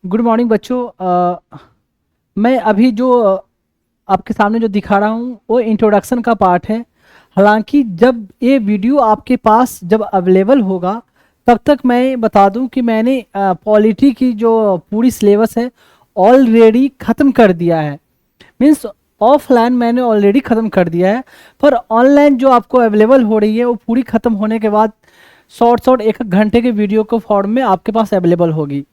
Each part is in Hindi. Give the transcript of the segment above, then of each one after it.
गुड मॉर्निंग बच्चों। मैं अभी जो आपके सामने जो दिखा रहा हूँ वो इंट्रोडक्शन का पार्ट है। हालांकि जब ये वीडियो आपके पास जब अवेलेबल होगा तब तक मैं बता दूं कि मैंने पॉलिटी की जो पूरी सिलेबस है ऑलरेडी ख़त्म कर दिया है। मीन्स ऑफलाइन मैंने ऑलरेडी ख़त्म कर दिया है, पर ऑनलाइन जो आपको अवेलेबल हो रही है वो पूरी ख़त्म होने के बाद शॉर्ट शॉर्ट एक एक घंटे के वीडियो को फॉर्म में आपके पास अवेलेबल होगी।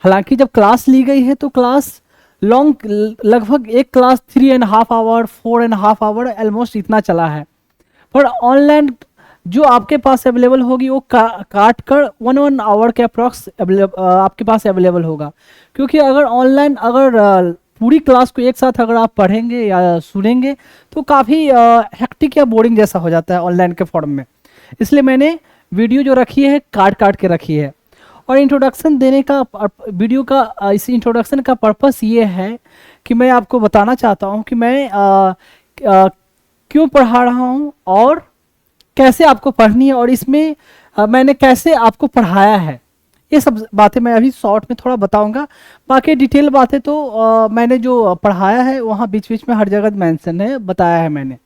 हालांकि जब क्लास ली गई है तो क्लास लॉन्ग, लगभग एक क्लास 3.5 आवर 4.5 आवर ऑलमोस्ट इतना चला है। पर ऑनलाइन जो आपके पास अवेलेबल होगी वो काट कर 1 आवर के अप्रॉक्स आपके पास अवेलेबल होगा। क्योंकि अगर ऑनलाइन पूरी क्लास को एक साथ अगर आप पढ़ेंगे या सुनेंगे तो काफ़ी हेक्टिक या बोरिंग जैसा हो जाता है ऑनलाइन के फॉर्म में। इसलिए मैंने वीडियो जो रखी है काट काट के रखी है। और इंट्रोडक्शन देने का वीडियो का इस इंट्रोडक्शन का पर्पस ये है कि मैं आपको बताना चाहता हूँ कि मैं क्यों पढ़ा रहा हूँ और कैसे आपको पढ़नी है, और इसमें मैंने कैसे आपको पढ़ाया है। ये सब बातें मैं अभी शॉर्ट में थोड़ा बताऊंगा। बाकी डिटेल बातें तो मैंने जो पढ़ाया है वहाँ बीच बीच में हर जगह मेंशन है, बताया है मैंने।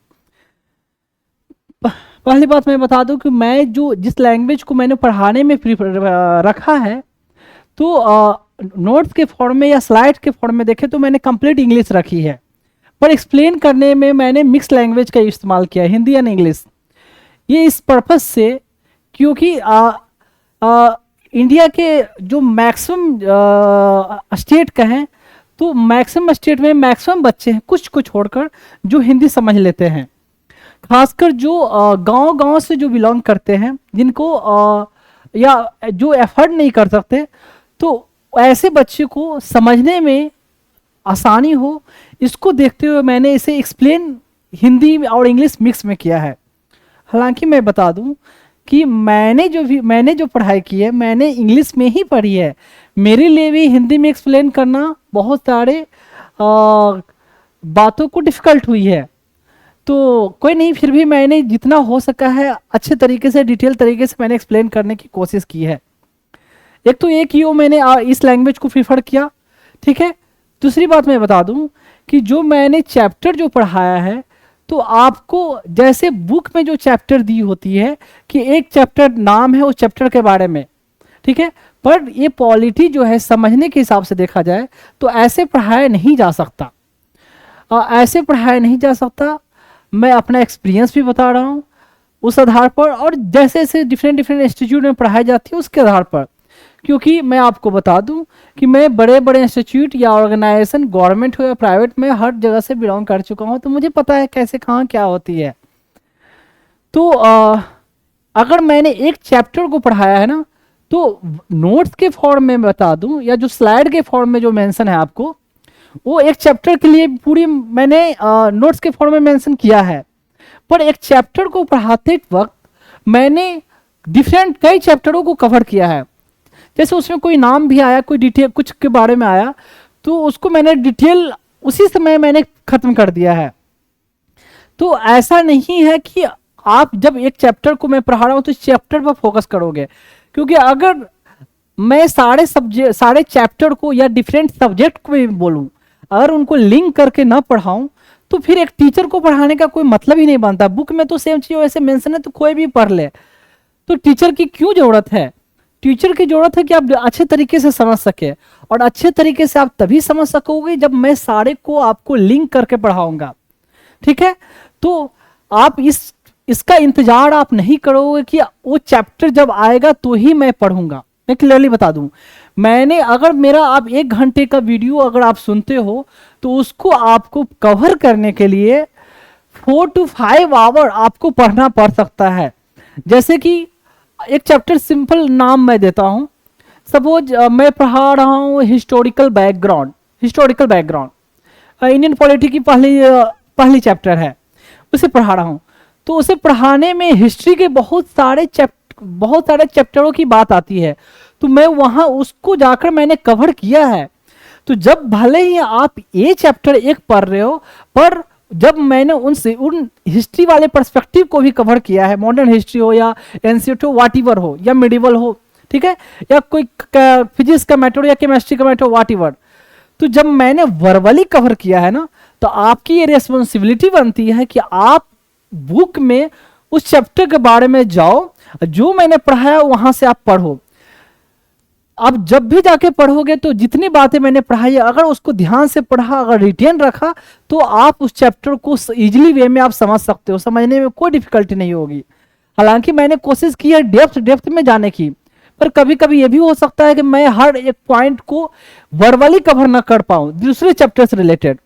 पहली बात मैं बता दूं कि मैं जो जिस लैंग्वेज को मैंने पढ़ाने में रखा है तो नोट्स के फॉर्म में या स्लाइड के फॉर्म में देखें तो मैंने कंप्लीट इंग्लिश रखी है, पर एक्सप्लेन करने में मैंने मिक्स लैंग्वेज का इस्तेमाल किया है, हिंदी एंड इंग्लिश। ये इस पर्पस से क्योंकि इंडिया के जो मैक्सिमम स्टेट का है तो मैक्सिमम स्टेट में मैक्सिमम बच्चे हैं कुछ को छोड़कर जो हिंदी समझ लेते हैं। खासकर जो गांव-गांव से जो बिलोंग करते हैं, जिनको या जो एफर्ट नहीं कर सकते, तो ऐसे बच्चे को समझने में आसानी हो, इसको देखते हुए मैंने इसे एक्सप्लेन हिंदी और इंग्लिश मिक्स में किया है। हालांकि मैं बता दूं कि मैंने जो पढ़ाई की है मैंने इंग्लिश में ही पढ़ी है। मेरे लिए भी हिंदी में एक्सप्लेन करना बहुत सारे बातों को डिफ़िकल्ट हुई है। तो कोई नहीं, फिर भी मैंने जितना हो सका है अच्छे तरीके से डिटेल तरीके से मैंने एक्सप्लेन करने की कोशिश की है। एक तो ये कि वो मैंने इस लैंग्वेज को प्रीफर किया, ठीक है। दूसरी बात मैं बता दूं कि जो मैंने चैप्टर जो पढ़ाया है तो आपको जैसे बुक में जो चैप्टर दी होती है कि एक चैप्टर नाम है उस चैप्टर के बारे में, ठीक है, पर ये पॉलिटी जो है समझने के हिसाब से देखा जाए तो ऐसे पढ़ाया नहीं जा सकता। ऐसे पढ़ाया नहीं जा सकता। मैं अपना एक्सपीरियंस भी बता रहा हूँ उस आधार पर, और जैसे जैसे डिफरेंट डिफरेंट इंस्टीट्यूट में पढ़ाई जाती है उसके आधार पर। क्योंकि मैं आपको बता दूं कि मैं बड़े बड़े इंस्टीट्यूट या ऑर्गेनाइजेशन गवर्नमेंट हो या प्राइवेट में हर जगह से बिलोंग कर चुका हूँ, तो मुझे पता है कैसे कहाँ क्या होती है। तो अगर मैंने एक चैप्टर को पढ़ाया है ना तो नोट्स के फॉर्म में बता दूं या जो स्लाइड के फॉर्म में जो मेंशन है आपको, वो एक चैप्टर के लिए पूरी मैंने नोट्स के फॉर्म में मेंशन किया है। पर एक चैप्टर को पढ़ाते वक्त मैंने डिफरेंट कई चैप्टरों को कवर किया है। जैसे उसमें कोई नाम भी आया, कोई डिटेल कुछ के बारे में आया, तो उसको मैंने डिटेल उसी समय मैंने खत्म कर दिया है। तो ऐसा नहीं है कि आप जब एक चैप्टर को मैं पढ़ा रहा हूं तो इस चैप्टर पर फोकस करोगे, क्योंकि अगर मैं सारे चैप्टर को या डिफरेंट सब्जेक्ट को भी बोलूं, अगर उनको लिंक करके ना पढ़ाऊं तो फिर एक टीचर को पढ़ाने का कोई मतलब ही नहीं बनता। बुक में तो सेम चीज वैसे मेंशन है तो कोई भी पढ़ ले, तो टीचर की क्यों जरूरत है? टीचर की जरूरत है कि आप अच्छे तरीके से समझ सके, और अच्छे तरीके से आप तभी समझ सकोगे जब मैं सारे को आपको लिंक करके पढ़ाऊंगा, ठीक है। तो आप इसका इंतजार आप नहीं करोगे कि वो चैप्टर जब आएगा तो ही मैं पढ़ूंगा। मैं क्लियरली बता दूं, मैंने अगर मेरा आप 1 घंटे का वीडियो अगर आप सुनते हो तो उसको आपको कवर करने के लिए 4 to 5 आवर आपको पढ़ना पड़ सकता है। जैसे कि एक चैप्टर सिंपल नाम मैं देता हूं, सपोज मैं पढ़ा रहा हूं हिस्टोरिकल बैकग्राउंड इंडियन पॉलिटी की पहली चैप्टर है, उसे पढ़ा रहा हूं। तो उसे पढ़ाने में हिस्ट्री के बहुत सारे चैप्टरों की बात आती है, तो मैं वहां उसको जाकर मैंने कवर किया है। तो जब भले ही आप ये चैप्टर एक पढ़ रहे हो, पर जब मैंने उन हिस्ट्री वाले पर्सपेक्टिव को भी कवर किया है, मॉडर्न हिस्ट्री हो या एंशिएंट हो, व्हाटएवर हो या मिडिवल हो, ठीक है, या कोई फिजिक्स का मैटर या केमिस्ट्री का मैटर, व्हाट एवर। तो जब मैंने वर्बली कवर किया है ना, तो आपकी ये रिस्पॉन्सिबिलिटी बनती है कि आप बुक में उस चैप्टर के बारे में जाओ, जो मैंने पढ़ाया वहां से आप पढ़ो। अब जब भी जाके पढ़ोगे तो जितनी बातें मैंने पढ़ाई, अगर उसको ध्यान से पढ़ा, अगर रिटेन रखा, तो आप उस चैप्टर को इजीली वे में आप समझ सकते हो, समझने में कोई डिफिकल्टी नहीं होगी। हालांकि मैंने कोशिश की है डेप्थ में जाने की, पर कभी कभी ये भी हो सकता है कि मैं हर एक पॉइंट को वर्बली कवर ना कर पाऊं दूसरे चैप्टर से रिलेटेड।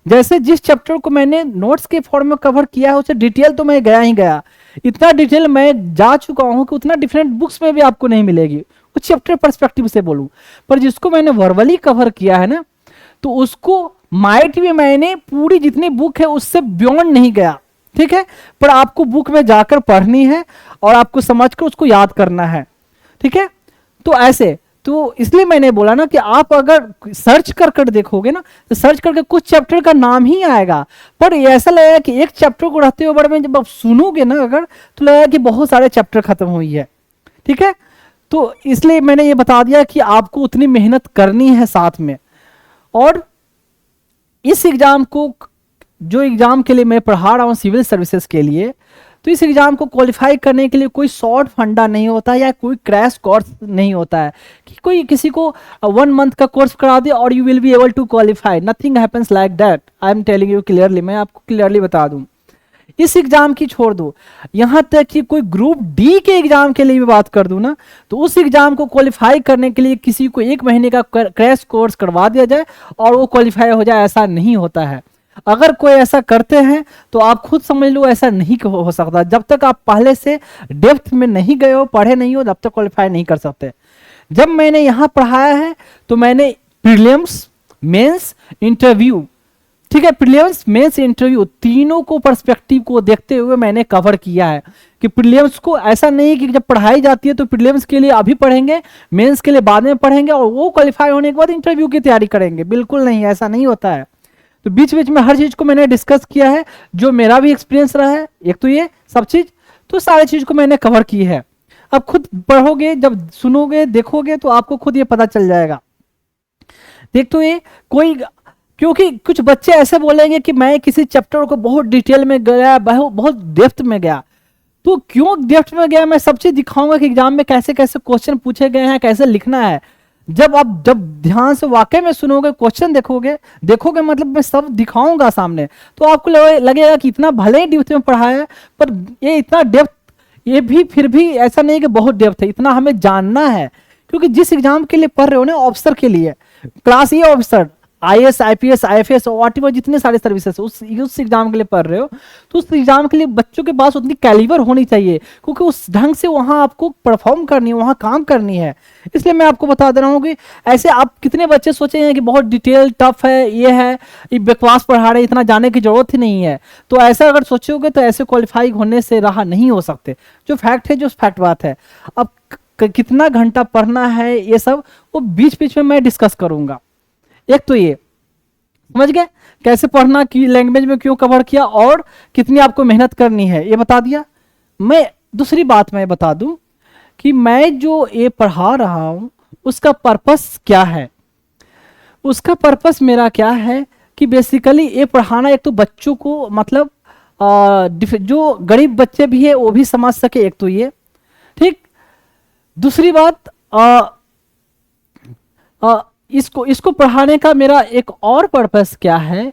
जैसे जिस चैप्टर को मैंने नोट्स के फॉर्म में कवर किया है, उसे डिटेल तो मैं गया ही गया, इतना डिटेल मैं जा चुका हूं कि उतना डिफरेंट बुक्स में भी आपको नहीं मिलेगी, उस चैप्टर पर्सपेक्टिव से बोलूं। पर जिसको मैंने वर्बली कवर किया है ना, तो उसको माइट भी मैंने पूरी जितनी बुक है उससे बियॉन्ड नहीं गया, ठीक है, पर आपको बुक में जाकर पढ़नी है और आपको समझकर उसको याद करना है, ठीक है। तो ऐसे, तो इसलिए मैंने बोला ना कि आप अगर सर्च कर देखोगे ना, तो सर्च करके कुछ चैप्टर का नाम ही आएगा, पर ऐसा लगेगा कि एक चैप्टर को रहते हुए बड़े में जब आप सुनोगे ना अगर, तो लगेगा कि बहुत सारे चैप्टर खत्म हुई है, ठीक है। तो इसलिए मैंने ये बता दिया कि आपको उतनी मेहनत करनी है साथ में। और इस एग्जाम को, जो एग्जाम के लिए मैं पढ़ा रहा हूँ सिविल सर्विसेज के लिए, तो इस एग्जाम को क्वालिफाई करने के लिए कोई शॉर्ट फंडा नहीं होता या कोई क्रैश कोर्स नहीं होता है कि कोई किसी को 1 मंथ का कोर्स करा दे और you will be able to qualify. Nothing happens like that, I am telling you clearly, मैं आपको क्लियरली बता दूं। इस एग्जाम की छोड़ दो, यहां तक कि कोई ग्रुप डी के एग्जाम के लिए भी बात कर दूं ना, तो उस एग्जाम को क्वालिफाई करने के लिए किसी को 1 महीने का क्रैश कोर्स करवा दिया जाए और वो क्वालिफाई हो जाए, ऐसा नहीं होता है। अगर कोई ऐसा करते हैं तो आप खुद समझ लो ऐसा नहीं हो सकता। जब तक आप पहले से डेप्थ में नहीं गए हो, पढ़े नहीं हो, तब तक क्वालिफाई नहीं कर सकते। जब मैंने यहां पढ़ाया है तो मैंने प्रीलिम्स, मेंस, इंटरव्यू, ठीक है, प्रीलिम्स, मेंस, इंटरव्यू तीनों को पर्सपेक्टिव को देखते हुए मैंने कवर किया है कि प्रीलिम्स को ऐसा नहीं कि जब पढ़ाई जाती है तो प्रीलिम्स के लिए अभी पढ़ेंगे, मेंस के लिए बाद में पढ़ेंगे और वो क्वालिफाई होने के बाद इंटरव्यू की तैयारी करेंगे। बिल्कुल नहीं, ऐसा नहीं होता है। तो बीच बीच में हर चीज को मैंने डिस्कस किया है, जो मेरा भी एक्सपीरियंस रहा है, एक तो ये सब चीज, तो सारी चीज को मैंने कवर की है। अब खुद पढ़ोगे, जब सुनोगे, देखोगे, तो आपको खुद ये पता चल जाएगा। देख, तो ये कोई, क्योंकि कुछ बच्चे ऐसे बोलेंगे कि मैं किसी चैप्टर को बहुत डिटेल में गया, बहुत डेप्थ में गया, तो क्यों डेप्थ में गया, मैं सब चीज दिखाऊंगा कि एग्जाम में कैसे कैसे क्वेश्चन पूछे गए हैं, कैसे लिखना है। जब ध्यान से वाकई में सुनोगे, क्वेश्चन देखोगे मतलब मैं सब दिखाऊंगा सामने, तो आपको लगेगा कि इतना भले ही डेप्थ में पढ़ाया है, पर ये इतना डेप्थ, ये भी फिर भी ऐसा नहीं कि बहुत डेप्थ है, इतना हमें जानना है। क्योंकि जिस एग्जाम के लिए पढ़ रहे हो ना, ऑफिसर के लिए, क्लास ए ऑफिसर, IAS, IPS, IFS और व्हाटएवर जितने सारे सर्विसेज उस एग्जाम के लिए पढ़ रहे हो, तो उस एग्जाम के लिए बच्चों के पास उतनी कैलिबर होनी चाहिए, क्योंकि उस ढंग से वहां आपको परफॉर्म करनी है, वहां काम करनी है। इसलिए मैं आपको बता दे रहा हूँ कि ऐसे आप कितने बच्चे सोचे हैं कि बहुत डिटेल टफ है, ये है, ये बकवास पढ़ा रहे, इतना जाने की जरूरत ही नहीं है। तो ऐसा अगर सोचोगे तो ऐसे क्वालिफाई होने से रहा नहीं हो सकते। जो फैक्ट है, जो फैक्ट बात है। अब कितना घंटा पढ़ना है, ये सब वो बीच बीच में मैं डिस्कस करूंगा। एक तो ये समझ गए कैसे पढ़ना, की लैंग्वेज में क्यों कवर किया और कितनी आपको मेहनत करनी है, ये बता दिया। मैं दूसरी बात मैं बता दूं कि मैं जो ये पढ़ा रहा हूं उसका पर्पस क्या है। उसका पर्पस मेरा क्या है कि बेसिकली ये पढ़ाना, एक तो बच्चों को मतलब जो गरीब बच्चे भी है वो भी समझ सके, एक तो ये, ठीक। दूसरी बात, इसको पढ़ाने का मेरा एक और पर्पस क्या है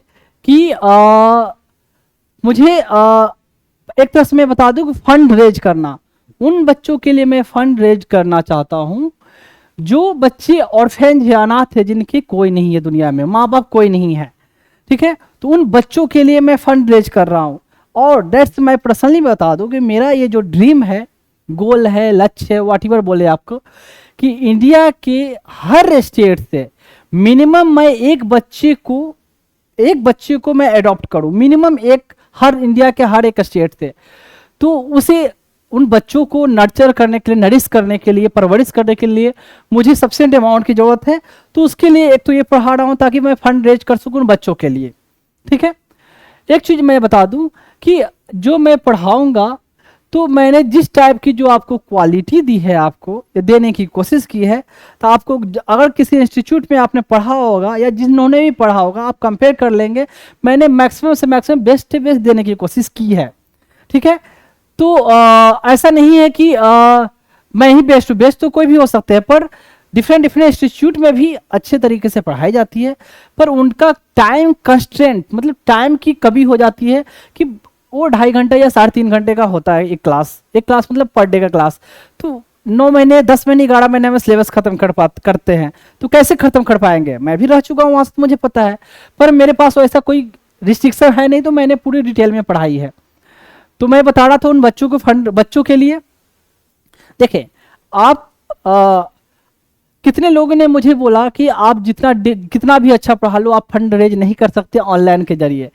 कि मुझे एक तरह से मैं बता दूं कि फंड रेज करना। उन बच्चों के लिए मैं फंड रेज करना चाहता हूं जो बच्चे ऑर्फेन या अनाथ है, जिनके कोई नहीं है दुनिया में, माँ बाप कोई नहीं है, ठीक है। तो उन बच्चों के लिए मैं फंड रेज कर रहा हूं। और दैट्स मैं पर्सनली बता दूं कि मेरा ये जो ड्रीम है, गोल है, लक्ष्य है, व्हाटएवर बोले आपको, कि इंडिया के हर स्टेट से मिनिमम मैं एक बच्चे को मैं अडॉप्ट करूं, मिनिमम एक, हर इंडिया के हर एक स्टेट से। तो उसे, उन बच्चों को नर्चर करने के लिए, नरिश करने के लिए, परवरिश करने के लिए मुझे सफिशिएंट अमाउंट की जरूरत है। तो उसके लिए एक तो ये पढ़ा रहा हूं ताकि मैं फंड रेज कर सकूं बच्चों के लिए, ठीक है। एक चीज मैं बता दूं कि जो मैं पढ़ाऊंगा तो मैंने जिस टाइप की जो आपको क्वालिटी दी है, आपको ये देने की कोशिश की है, तो आपको अगर किसी इंस्टीट्यूट में आपने पढ़ा होगा या जिन्होंने भी पढ़ा होगा, आप कंपेयर कर लेंगे, मैंने मैक्सिमम से मैक्सिमम बेस्ट से बेस्ट देने की कोशिश की है। ठीक है, तो ऐसा नहीं है कि मैं ही बेस्ट हूँ, बेस्ट तो कोई भी हो सकते हैं, पर डिफरेंट डिफरेंट इंस्टीट्यूट में भी अच्छे तरीके से पढ़ाई जाती है, पर उनका टाइम कंस्ट्रेंट, मतलब टाइम की कमी हो जाती है कि वो 2.5 घंटे या 3.5 घंटे का होता है एक क्लास, मतलब पर डे का क्लास। तो 9 महीने 10 महीने 11 महीने में सिलेबस खत्म करते हैं, तो कैसे खत्म कर पाएंगे? मैं भी रह चुका हूँ वहां से, तो मुझे पता है, पर मेरे पास ऐसा कोई रिस्ट्रिक्शन है नहीं, तो मैंने पूरी डिटेल में पढ़ाई है। तो मैं बता रहा था उन बच्चों को, फंड बच्चों के लिए देखिए, आप कितने लोगों ने मुझे बोला कि आप कितना भी अच्छा पढ़ा लो, आप फंड रेज नहीं कर सकते ऑनलाइन के जरिए।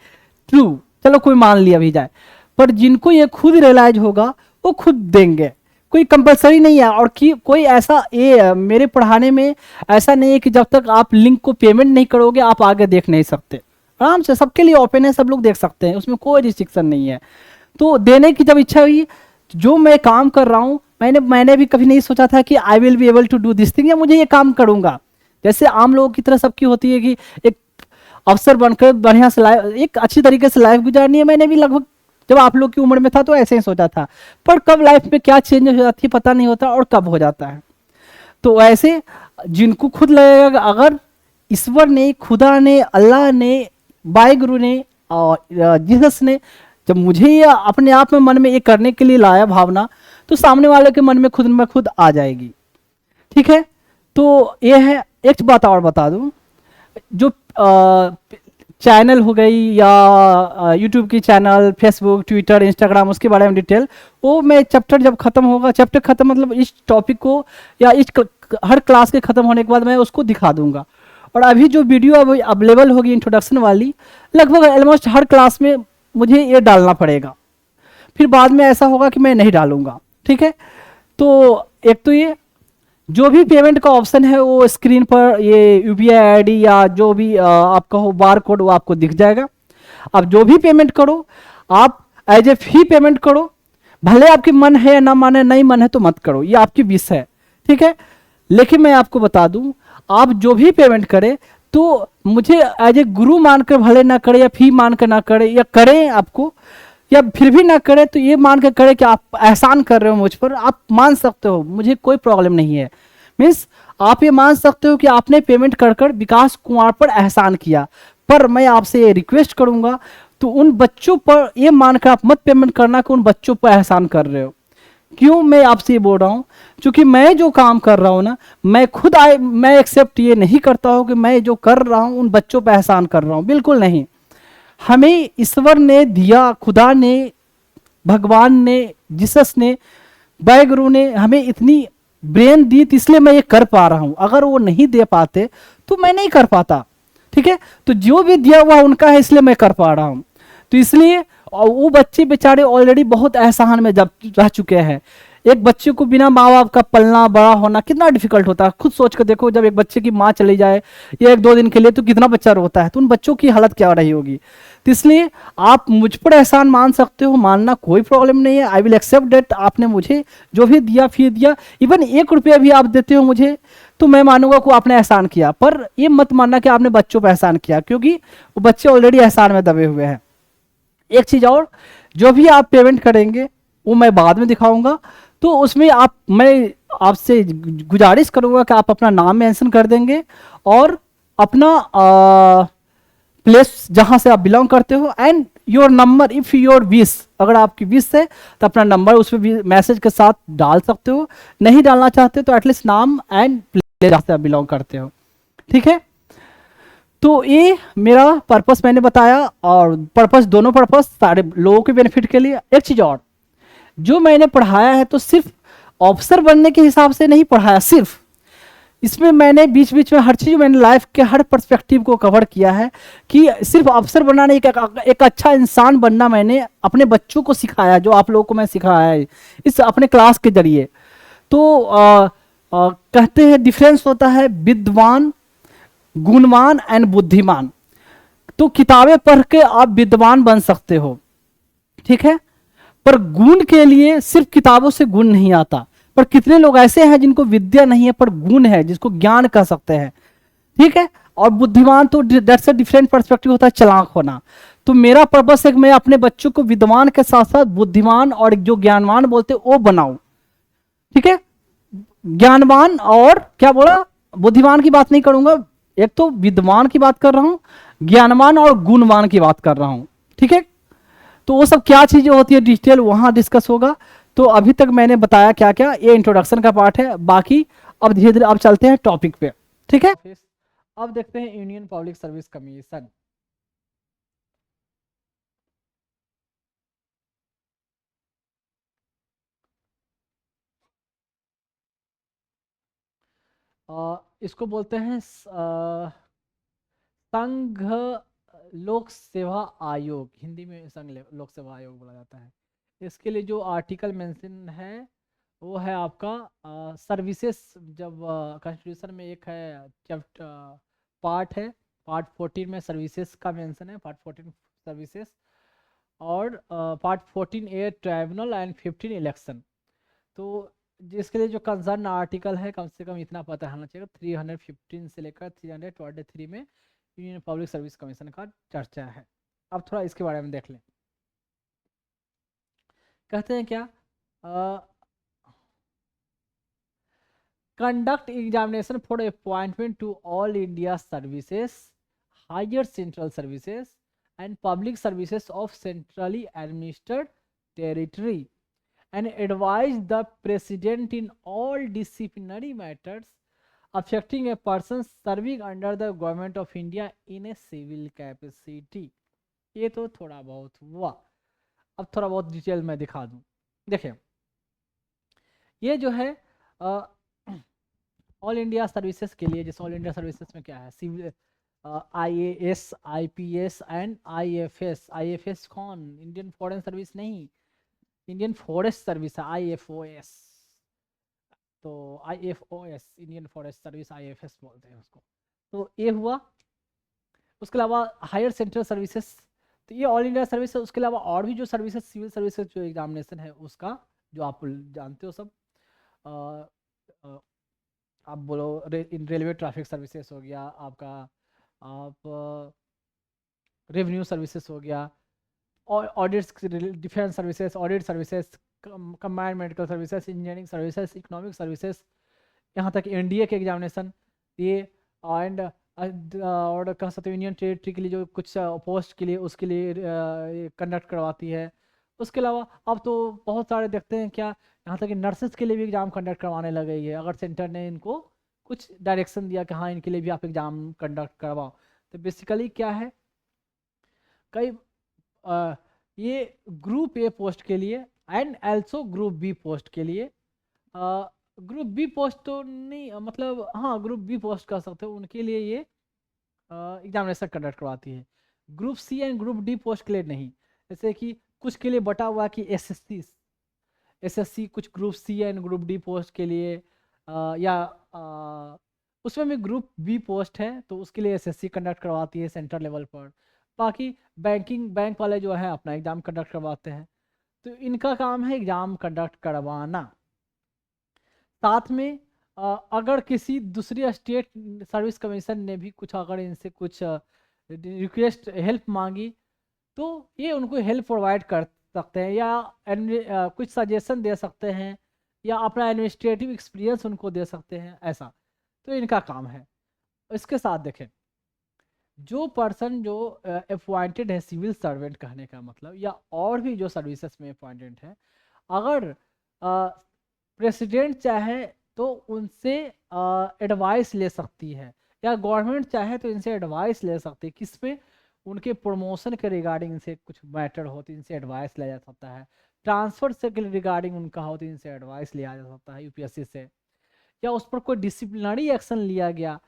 ट्रू, चलो कोई मान लिया भी जाए, पर जिनको ये खुद रियलाइज होगा वो खुद देंगे, कोई कंपलसरी नहीं है। और कि कोई ऐसा मेरे पढ़ाने में ऐसा नहीं है कि जब तक आप लिंक को पेमेंट नहीं करोगे आप आगे देख नहीं सकते। आराम से सबके लिए ओपन है, सब लोग देख सकते हैं, उसमें कोई रिस्ट्रिक्शन नहीं है। तो देने की जब इच्छा हुई, जो मैं काम कर रहा हूँ, मैंने भी कभी नहीं सोचा था कि I will be able to do this thing, या मुझे ये काम करूंगा। जैसे आम लोगों की तरह सबकी होती है कि एक अफसर बनकर बढ़िया से एक अच्छी तरीके से लाइफ गुजारनी है। मैंने भी लगभग जब आप लोग की उम्र में था तो ऐसे ही सोचा था, पर कब लाइफ में क्या चेंज हो जाती है पता नहीं होता, और कब हो जाता है। तो ऐसे जिनको खुद लगेगा अगर ईश्वर ने, खुदा ने, अल्लाह ने, वाहिगुरु ने और जीसस ने जब मुझे ये अपने आप में मन में ये करने के लिए लाया भावना, तो सामने वाले के मन में खुद आ जाएगी। ठीक है, तो ये है। एक बात और बता दूं, जो चैनल हो गई या यूट्यूब की चैनल, फेसबुक, ट्विटर, इंस्टाग्राम, उसके बारे में डिटेल, वो मैं चैप्टर जब खत्म होगा, चैप्टर खत्म मतलब इस टॉपिक को या हर क्लास के खत्म होने के बाद मैं उसको दिखा दूंगा। और अभी जो वीडियो अब अवेलेबल होगी इंट्रोडक्शन वाली, लगभग ऑलमोस्ट हर क्लास में मुझे ये डालना पड़ेगा, फिर बाद में ऐसा होगा कि मैं नहीं डालूंगा। ठीक है, तो एक तो ये जो भी पेमेंट का ऑप्शन है वो स्क्रीन पर ये यूपीआई आईडी या जो भी आपका हो बार कोड, वो आपको दिख जाएगा। आप जो भी पेमेंट करो, आप एज ए फी पेमेंट करो, भले आपकी मन है या ना माने, नहीं मन है तो मत करो, ये आपकी विश है। ठीक है, लेकिन मैं आपको बता दूं, आप जो भी पेमेंट करें तो मुझे एज ए गुरु मानकर भले ना करे, या फी मानकर ना करे, या करें आपको या फिर भी ना करे, तो ये मान कर करे कि आप एहसान कर रहे हो मुझ पर, आप मान सकते हो, मुझे कोई प्रॉब्लम नहीं है। मीन्स आप ये मान सकते हो कि आपने पेमेंट कर कर विकास कुमार पर एहसान किया, पर मैं आपसे ये रिक्वेस्ट करूंगा, तो उन बच्चों पर ये मानकर आप मत पेमेंट करना कि उन बच्चों पर एहसान कर रहे हो। क्यों मैं आपसे ये बोल रहा हूँ? क्योंकि मैं जो काम कर रहा हूँ ना, मैं एक्सेप्ट ये नहीं करता हूँ कि मैं जो कर रहा हूँ उन बच्चों पर एहसान कर रहा हूँ, बिल्कुल नहीं। हमें ईश्वर ने दिया, खुदा ने, भगवान ने, जीसस ने, वाहिगुरु ने हमें इतनी ब्रेन दी, तो इसलिए मैं ये कर पा रहा हूं। अगर वो नहीं दे पाते तो मैं नहीं कर पाता। ठीक है, तो जो भी दिया हुआ उनका है, इसलिए मैं कर पा रहा हूं। तो इसलिए वो बच्चे बेचारे ऑलरेडी बहुत एहसान में जब रह चुके हैं। एक बच्चे को बिना माँ बाप का पलना बड़ा होना कितना डिफिकल्ट होता है, खुद सोच कर देखो। जब एक बच्चे की माँ चली जाए या 1-2 दिन के लिए, तो कितना बच्चा रोता है, तो उन बच्चों की हालत क्या रही होगी। तो इसलिए आप मुझ पर एहसान मान सकते हो, मानना कोई प्रॉब्लम नहीं है। आई विल एक्सेप्ट डेट, आपने मुझे जो भी दिया, फी दिया, इवन 1 रुपया भी आप देते हो मुझे, तो मैं मानूंगा कि आपने एहसान किया। पर ये मत मानना कि आपने बच्चों पर एहसान किया, क्योंकि वो बच्चे ऑलरेडी एहसान में दबे हुए हैं। एक चीज और, जो भी आप पेमेंट करेंगे वो मैं बाद में दिखाऊंगा, तो उसमें मैं आपसे गुजारिश करूंगा कि आप अपना नाम मेंशन कर देंगे और अपना प्लेस जहां से आप बिलोंग करते हो, and your number if your wish, अगर आपकी विश है तो अपना नंबर उसमें भी मैसेज के साथ डाल सकते हो। नहीं डालना चाहते तो एटलीस्ट नाम एंड प्लेस जहां से आप बिलोंग करते हो। ठीक है, तो ये मेरा पर्पस मैंने बताया, और पर्पस, दोनों पर्पस सारे लोगों के बेनिफिट के लिए। एक चीज और, जो मैंने पढ़ाया है तो सिर्फ ऑफिसर बनने के हिसाब से नहीं पढ़ाया, सिर्फ इसमें मैंने बीच बीच में हर चीज, मैंने लाइफ के हर पर्सपेक्टिव को कवर किया है, कि सिर्फ ऑफिसर बनना नहीं, एक अच्छा इंसान बनना मैंने अपने बच्चों को सिखाया, जो आप लोगों को मैं सिखाया है इस अपने क्लास के जरिए। तो कहते हैं डिफरेंस होता है विद्वान, गुणवान एंड बुद्धिमान। तो किताबें पढ़ के आप विद्वान बन सकते हो, ठीक है, पर गुण के लिए सिर्फ किताबों से गुण नहीं आता, पर कितने लोग ऐसे हैं जिनको विद्या नहीं है पर गुण है, जिसको ज्ञान कह सकते हैं, ठीक है। और बुद्धिमान तो दैट्स अ डिफरेंट पर्सपेक्टिव होता है, चालाक होना। तो मेरा पर्पस है कि मैं अपने बच्चों को विद्वान के साथ साथ बुद्धिमान और जो ज्ञानवान बोलते हैं वो बनाऊं, ठीक है। ज्ञानवान और क्या बोला, बुद्धिमान की बात नहीं करूंगा, एक तो विद्वान की बात कर रहा हूं, ज्ञानवान और गुणवान की बात कर रहा हूं, ठीक है। तो वो सब क्या चीजें होती है डिटेल वहां डिस्कस होगा। तो अभी तक मैंने बताया क्या क्या, ये इंट्रोडक्शन का पार्ट है, बाकी अब धीरे धीरे अब चलते हैं टॉपिक पे, ठीक है। अब देखते हैं यूनियन पब्लिक सर्विस कमीशन। इसको बोलते हैं संघ लोक सेवा आयोग, हिंदी में संघ लोक सेवा आयोग बोला जाता है। इसके लिए जो आर्टिकल मेंशन है वो है आपका सर्विसेज। जब कॉन्स्टिट्यूशन में एक है चैप्टर पार्ट है, पार्ट 14 में सर्विसेज का मेंशन है, पार्ट 14 सर्विसेज, और part 14 A tribunal and 15 election. तो जिसके लिए जो कंसर्न आर्टिकल है कम से कम इतना पता होना चाहिए, 315 से लेकर 323 में यूनियन पब्लिक सर्विस कमीशन का चर्चा है। अब थोड़ा इसके बारे में देख लें। कहते हैं क्या, conduct examination for appointment to all India services, higher central services and public services of centrally administered territory and advise the president in all disciplinary matters affecting a person serving under the government of India in a civil capacity। ये तो थोड़ा बहुत हुआ, अब थोड़ा बहुत डिटेल में दिखा दूं। देखिए ये जो है ऑल इंडिया सर्विसेज के लिए, जैसे ऑल इंडिया सर्विसेज में क्या है, civil IAS IPS and IFS। IFS कौन, इंडियन फॉरेन सर्विस नहीं, इंडियन फॉरेस्ट सर्विस है IFOS। तो IFOS Indian forest service IFS बोलते हैं उसको। तो ये हुआ। उसके अलावा हायर सेंट्रल सर्विसेज, तो ये ऑल इंडिया सर्विस है। उसके अलावा और भी जो सर्विसेज, सिविल सर्विसेज जो एग्जामिनेशन है उसका, जो आप जानते हो सब, आप बोलो रेलवे ट्रैफिक सर्विसेज हो गया आपका, आप रेवेन्यू सर्विसेज हो गया, audits, defence services, audit services, combined medical services, engineering services, economic services, यहाँ तक NDA के एग्जामिनेशन ये, एंड और कह सकते हो यूनियन टेरिटरी के लिए जो कुछ पोस्ट के लिए उसके लिए कंडक्ट करवाती है। उसके अलावा अब तो बहुत सारे देखते हैं क्या, यहाँ तक कि नर्सेज के लिए भी एग्ज़ाम कंडक्ट करवाने लगे है, अगर सेंटर ने इनको कुछ डायरेक्शन दिया कि हाँ इनके लिए भी आप एग्ज़ाम कंडक्ट करवाओ। तो बेसिकली क्या है, कई ये ग्रुप A पोस्ट के लिए and also group B post के लिए, ग्रुप B पोस्ट तो नहीं, मतलब हाँ ग्रुप B पोस्ट कर सकते हो, उनके लिए ये एग्जामिनेशन कंडक्ट करवाती है। Group C and group D post के लिए नहीं। जैसे कि कुछ के लिए बटा हुआ कि SSC कुछ group C and group D post के लिए, या उसमें भी ग्रुप B पोस्ट है तो उसके लिए SSC कंडक्ट करवाती है सेंटर लेवल पर। बाकी बैंक वाले जो है अपना एग्ज़ाम कंडक्ट करवाते हैं। तो इनका काम है एग्ज़ाम कंडक्ट करवाना। साथ में अगर किसी दूसरी स्टेट सर्विस कमीशन ने भी कुछ अगर इनसे कुछ रिक्वेस्ट हेल्प मांगी तो ये उनको हेल्प प्रोवाइड कर सकते हैं, या कुछ सजेशन दे सकते हैं, या अपना एडमिनिस्ट्रेटिव एक्सपीरियंस उनको दे सकते हैं, ऐसा तो इनका काम है। इसके साथ देखें, जो पर्सन जो अपॉइंटेड है, सिविल सर्वेंट कहने का मतलब, या और भी जो सर्विसेज में अपॉइंटेड है, अगर प्रेसिडेंट चाहे तो उनसे एडवाइस ले सकती है, या गवर्नमेंट चाहे तो इनसे एडवाइस ले सकती है। किस पे, उनके प्रमोशन के रिगार्डिंग इनसे कुछ मैटर हो तो इनसे एडवाइस लिया जा सकता है, ट्रांसफर से रिगार्डिंग उनका हो तो इनसे एडवाइस लिया जा सकता है UPSC से, या उस पर कोई डिसिप्लिनरी एक्शन लिया गया,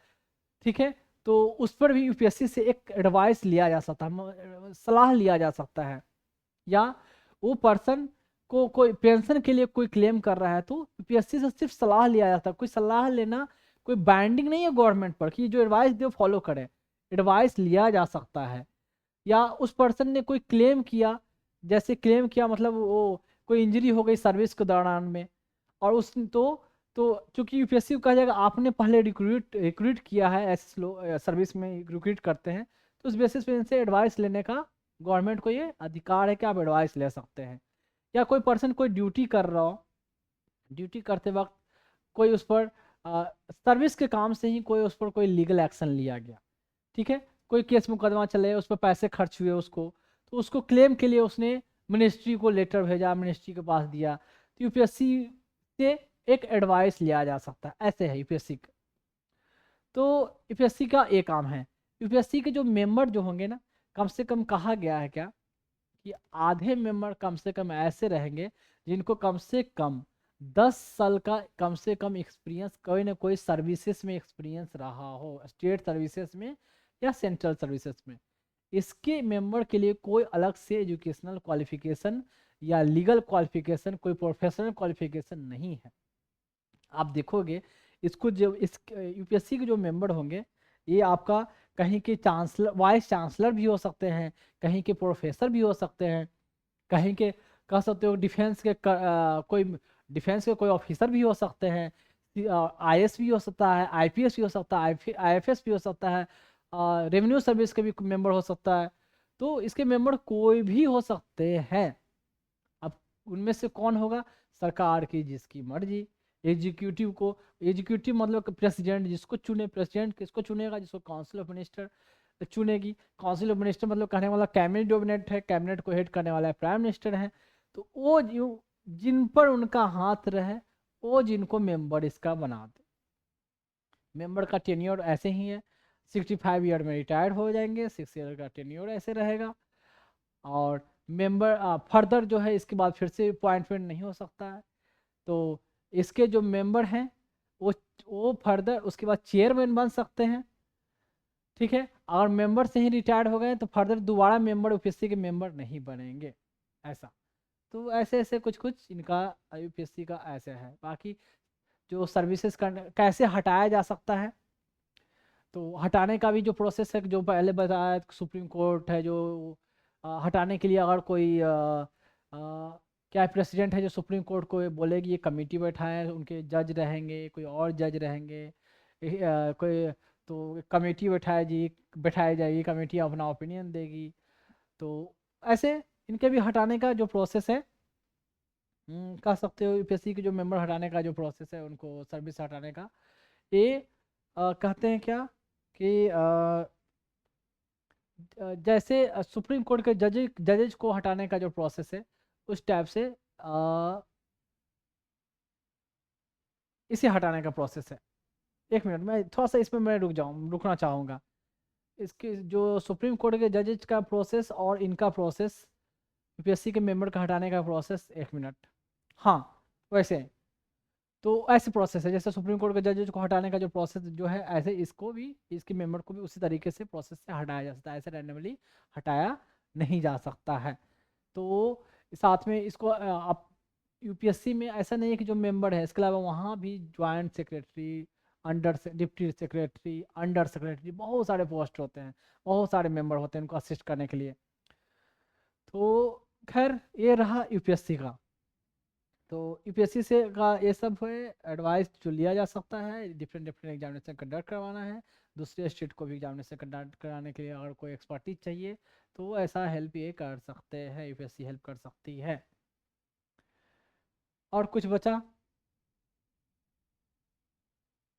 ठीक है, तो उस पर भी UPSC से एक एडवाइस लिया जा सकता है, सलाह लिया जा सकता है। या वो पर्सन को कोई पेंशन के लिए कोई क्लेम कर रहा है तो UPSC से सिर्फ सलाह लिया जाता है। कोई सलाह लेना कोई बाइंडिंग नहीं है गवर्नमेंट पर कि जो एडवाइस दे फॉलो करे, एडवाइस लिया जा सकता है। या उस पर्सन ने कोई क्लेम किया, जैसे क्लेम किया मतलब वो कोई इंजरी हो गई सर्विस के दौरान में, और उस तो चूंकि यूपीएससी को कहा जाएगा आपने पहले रिक्रूट किया है, ऐसे लोग सर्विस में रिक्रूट करते हैं, तो उस बेसिस पे इनसे एडवाइस लेने का गवर्नमेंट को ये अधिकार है कि आप एडवाइस ले सकते हैं। या कोई पर्सन कोई ड्यूटी कर रहा हो, ड्यूटी करते वक्त कोई उस पर सर्विस के काम से ही कोई उस पर कोई लीगल एक्शन लिया गया, ठीक है, कोई केस मुकदमा चले, उस पर पैसे खर्च हुए उसको, तो उसको क्लेम के लिए उसने मिनिस्ट्री को लेटर भेजा, मिनिस्ट्री के पास दिया, तो यूपीएससी से एक एडवाइस लिया जा सकता है, ऐसे है यूपीएससी का। तो यूपीएससी का एक काम है, यूपीएससी के जो मेंबर जो होंगे ना, कम से कम कहा गया है क्या कि आधे मेंबर कम से कम ऐसे रहेंगे जिनको कम से कम 10 साल का कम से कम एक्सपीरियंस, कोई ना कोई सर्विसेज में एक्सपीरियंस रहा हो, स्टेट सर्विसेज में या सेंट्रल सर्विसेज में। इसके मेंबर के लिए कोई अलग से एजुकेशनल क्वालिफिकेशन या लीगल क्वालिफिकेशन, कोई प्रोफेशनल क्वालिफिकेशन नहीं है। आप देखोगे इसको, जब इस यूपीएससी के जो मेंबर होंगे, ये आपका कहीं के चांसलर, वाइस चांसलर भी हो सकते हैं, कहीं के प्रोफेसर भी हो सकते हैं, कहीं के कह सकते हो डिफेंस के कोई डिफेंस के कोई ऑफिसर भी हो सकते हैं, आईएएस भी हो सकता है, आईपीएस भी हो सकता है, आईएफएस भी हो सकता है, रेवेन्यू सर्विस के भी मेंबर हो सकता है। तो इसके मेंबर कोई भी हो सकते हैं। अब उनमें से कौन होगा, सरकार की जिसकी मर्जी, एग्जीक्यूटिव को, एग्जीक्यूटिव मतलब प्रेसिडेंट जिसको चुने, प्रेसिडेंट किसको चुनेगा, जिसको काउंसिल ऑफ मिनिस्टर चुनेगी, काउंसिल ऑफ मिनिस्टर मतलब कहने वाला कैबिनेट डोमिनेट है, कैबिनेट को हेड करने वाला है प्राइम मिनिस्टर है। तो वो जिन पर उनका हाथ रहे, वो जिनको मेंबर इसका बना दे। मेंबर का टेन्योर ऐसे ही है, 65 ईयर में रिटायर्ड हो जाएंगे, 6 ईयर का टेन्योर ऐसे रहेगा। और मेंबर फर्दर जो है इसके बाद फिर से अपॉइंटमेंट नहीं हो सकता है। तो इसके जो मेंबर हैं वो फर्दर उसके बाद चेयरमैन बन सकते हैं, ठीक है। अगर मेंबर से ही रिटायर्ड हो गए तो फर्दर दोबारा मेंबर यूपीएससी के मेंबर नहीं बनेंगे, ऐसा। तो ऐसे ऐसे कुछ कुछ इनका यूपीएससी का ऐसे है। बाकी जो सर्विसेज कैसे हटाया जा सकता है, तो हटाने का भी जो प्रोसेस है, जो पहले बताया, सुप्रीम कोर्ट है जो हटाने के लिए अगर कोई क्या प्रेसिडेंट है जो सुप्रीम कोर्ट को बोलेगी, ये कमेटी बैठाए, उनके जज रहेंगे, कोई और जज रहेंगे, कोई तो कमेटी बैठाई जाएगी, कमेटी अपना ओपिनियन देगी। तो ऐसे इनके भी हटाने का जो प्रोसेस है, कह सकते हो यूपीएससी के जो मेंबर हटाने का जो प्रोसेस है, उनको सर्विस हटाने का, ये कहते हैं क्या कि जैसे सुप्रीम कोर्ट के जजेज को हटाने का जो प्रोसेस है, उस टाइप से इसे हटाने का प्रोसेस है। एक मिनट, मैं थोड़ा सा इसमें मैं रुकना चाहूँगा। इसके जो सुप्रीम कोर्ट के जजेज का प्रोसेस और इनका प्रोसेस, यूपीएससी के मेंबर का हटाने का प्रोसेस, एक मिनट, हाँ वैसे तो ऐसे प्रोसेस है जैसे सुप्रीम कोर्ट के जजेज को हटाने का जो प्रोसेस जो है, ऐसे इसको भी, इसके मेंबर को भी उसी तरीके से प्रोसेस से हटाया जा सकता है, ऐसे रैंडमली हटाया नहीं जा सकता है। तो साथ में इसको आप यूपीएससी में ऐसा नहीं है कि जो मेंबर है, इसके अलावा वहाँ भी joint secretary, deputy secretary, under secretary, बहुत सारे पोस्ट होते हैं, बहुत सारे मेंबर होते हैं उनको असिस्ट करने के लिए। तो खैर ये रहा यूपीएससी का। तो यूपीएससी से का ये सब है एडवाइस जो लिया जा सकता है, डिफरेंट डिफरेंट एग्जामिनेशन कंडक्ट करवाना है, दूसरे स्टेट को भी एग्जामिनेशन कंडक्ट कराने के लिए अगर कोई एक्सपर्टीज चाहिए तो ऐसा हेल्प ये कर सकते हैं, यूपीएससी हेल्प कर सकती है। और कुछ बचा,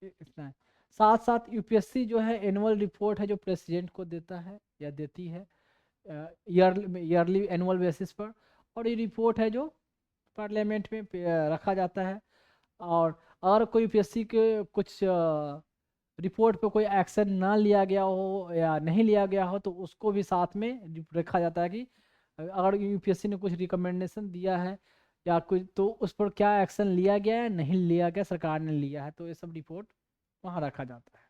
इतना है। साथ साथ यूपीएससी जो है एनुअल रिपोर्ट है जो प्रेसिडेंट को देता है या देती है, ईयरली एनुअल बेसिस पर, और ये रिपोर्ट है जो पार्लियामेंट में रखा जाता है। और अगर कोई यूपीएससी के कुछ रिपोर्ट पे कोई एक्शन ना लिया गया हो या नहीं लिया गया हो, तो उसको भी साथ में रखा जाता है कि अगर यूपीएससी ने कुछ रिकमेंडेशन दिया है या कुछ, तो उस पर क्या एक्शन लिया गया है, नहीं लिया गया, सरकार ने लिया है, तो ये सब रिपोर्ट वहाँ रखा जाता है।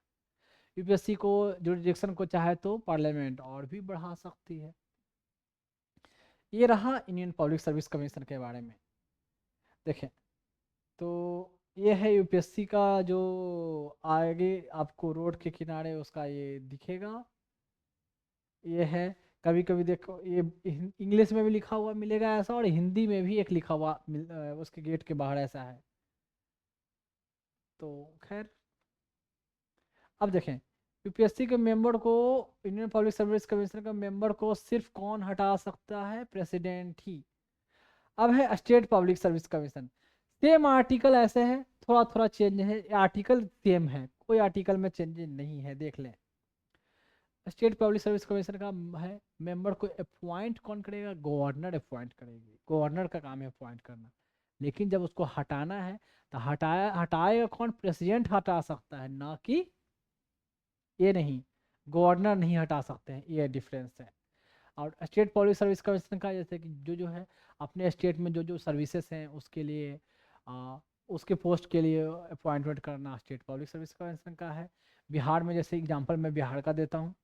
यूपीएससी को जुरिडिक्शन को चाहे तो पार्लियामेंट और भी बढ़ा सकती है। ये रहा इंडियन पब्लिक सर्विस कमीशन के बारे में। देखें, तो ये है यूपीएससी का जो आगे आपको रोड के किनारे उसका ये दिखेगा, ये है कभी कभी देखो ये इंग्लिश में भी लिखा हुआ मिलेगा ऐसा, और हिंदी में भी एक लिखा हुआ उसके गेट के बाहर ऐसा है। तो खैर, अब देखें, यूपीएससी के मेंबर को, इंडियन पब्लिक सर्विस कमीशन का मेंबर को सिर्फ कौन हटा सकता है? प्रेसिडेंट ही। अब है state public service commission. Same article ऐसे है, थोड़ा थोड़ा चेंज है, आर्टिकल सेम है, कोई आर्टिकल में चेंज नहीं है, देख लें। स्टेट पब्लिक सर्विस कमीशन का है, मेंबर को अपॉइंट कौन करेगा? गवर्नर अपॉइंट करेगी, गवर्नर का काम है अपॉइंट करना। लेकिन जब उसको हटाना है तो हटाएगा कौन? प्रेसिडेंट हटा सकता है, ना कि ये नहीं, गवर्नर नहीं हटा सकते हैं, ये डिफरेंस है। और स्टेट पब्लिक सर्विस कमीशन का जैसे कि जो जो है अपने स्टेट में जो जो सर्विसेज हैं उसके लिए उसके पोस्ट के लिए अपॉइंटमेंट करना स्टेट पब्लिक सर्विस कमीशन का है। बिहार में जैसे एग्जांपल मैं बिहार का देता हूँ,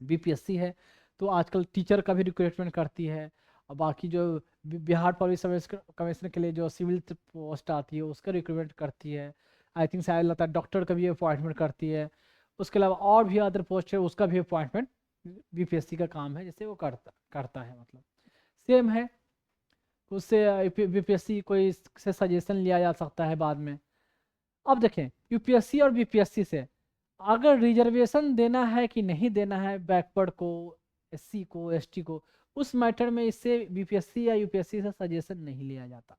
बीपीएससी है, तो आजकल टीचर का भी रिक्रूटमेंट करती है। और बाकी जो बिहार पब्लिक सर्विस कमीशन के लिए जो सिविल पोस्ट आती है उसका रिक्रूटमेंट करती है। आई थिंक शायद लगता है डॉक्टर का भी अपॉइंटमेंट करती है। उसके अलावा और भी अदर पोस्ट है उसका भी अपॉइंटमेंट बीपीएससी का काम है, जैसे वो करता करता है, मतलब सेम है। उससे बीपीएससी कोई से सजेशन लिया जा सकता है बाद में। अब देखें, यूपीएससी और बीपीएससी से अगर रिजर्वेशन देना है कि नहीं देना है बैकवर्ड को, एससी को, एसटी को, उस मैटर में इससे बीपीएससी या यूपीएससी से सजेशन नहीं लिया जाता।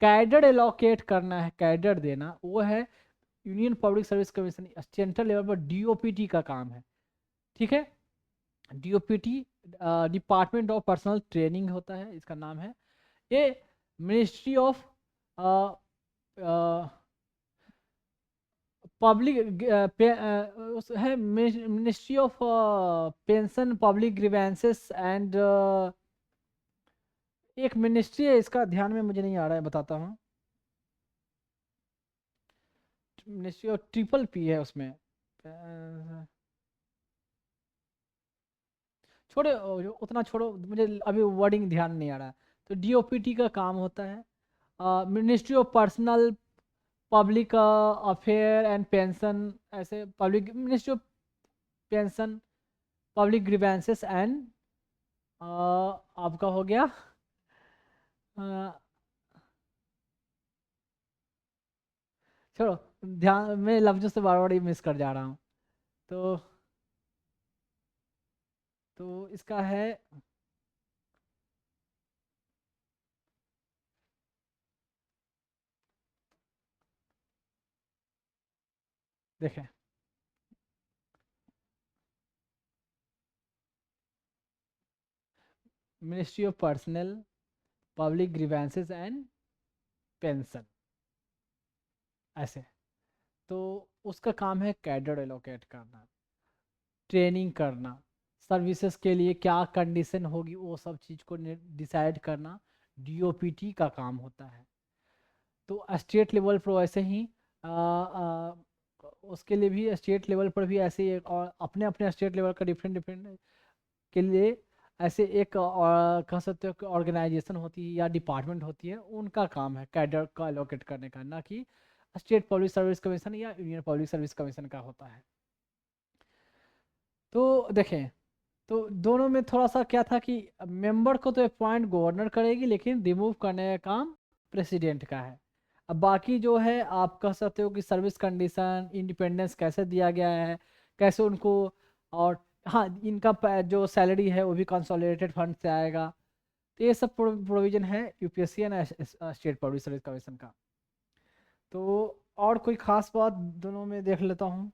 कैडर एलोकेट करना है, कैडर देना, वो है union public service commission, central level पर डीओपीटी का काम है। ठीक है, DOPT department of personal training होता है, इसका नाम है। ये मिनिस्ट्री ऑफ पब्लिक है, ministry of pension, public grievances and एक मिनिस्ट्री है, इसका ध्यान में मुझे नहीं आ रहा है, बताता हूँ। मिनिस्ट्री ऑफ ट्रिपल पी है उसमें, छोड़ो उतना छोड़ो, मुझे अभी वर्डिंग ध्यान नहीं आ रहा है। तो डीओपीटी का काम होता है। Ministry of personal public affair and pension, ऐसे public ministry of pension, public grievances and आपका हो गया छोड़ो, ध्यान में लफ्जों से बार बार ही मिस कर जा रहा हूँ। तो इसका है, देखें, ministry of personal public grievances and pension, ऐसे। तो उसका काम है कैडर एलोकेट करना, ट्रेनिंग करना, सर्विसेज के लिए क्या कंडीशन होगी वो सब चीज़ को डिसाइड करना डीओपीटी का काम होता है। तो स्टेट लेवल पर वैसे ही उसके लिए भी स्टेट लेवल पर भी ऐसे ही और अपने अपने स्टेट लेवल का डिफरेंट डिफरेंट के लिए ऐसे एक कह सकते हो कि ऑर्गेनाइजेशन होती है या डिपार्टमेंट होती है, उनका काम है कैडर का एलोकेट करने का, ना कि स्टेट पब्लिक सर्विस कमीशन या यूनियन पब्लिक सर्विस कमीशन का होता है। तो देखें, तो दोनों में थोड़ा सा क्या था कि मेंबर को तो अपॉइंट गवर्नर करेगी, लेकिन रिमूव करने का काम प्रेसिडेंट का है। अब बाकी जो है आप कह सकते हो कि सर्विस कंडीशन, इंडिपेंडेंस कैसे दिया गया है, कैसे उनको, और हाँ इनका जो सैलरी है वो भी कंसोलिडेटेड फंड से आएगा। तो ये सब प्रोविजन है UPSC and state public service commission का। तो और कोई खास बात दोनों में देख लेता हूँ।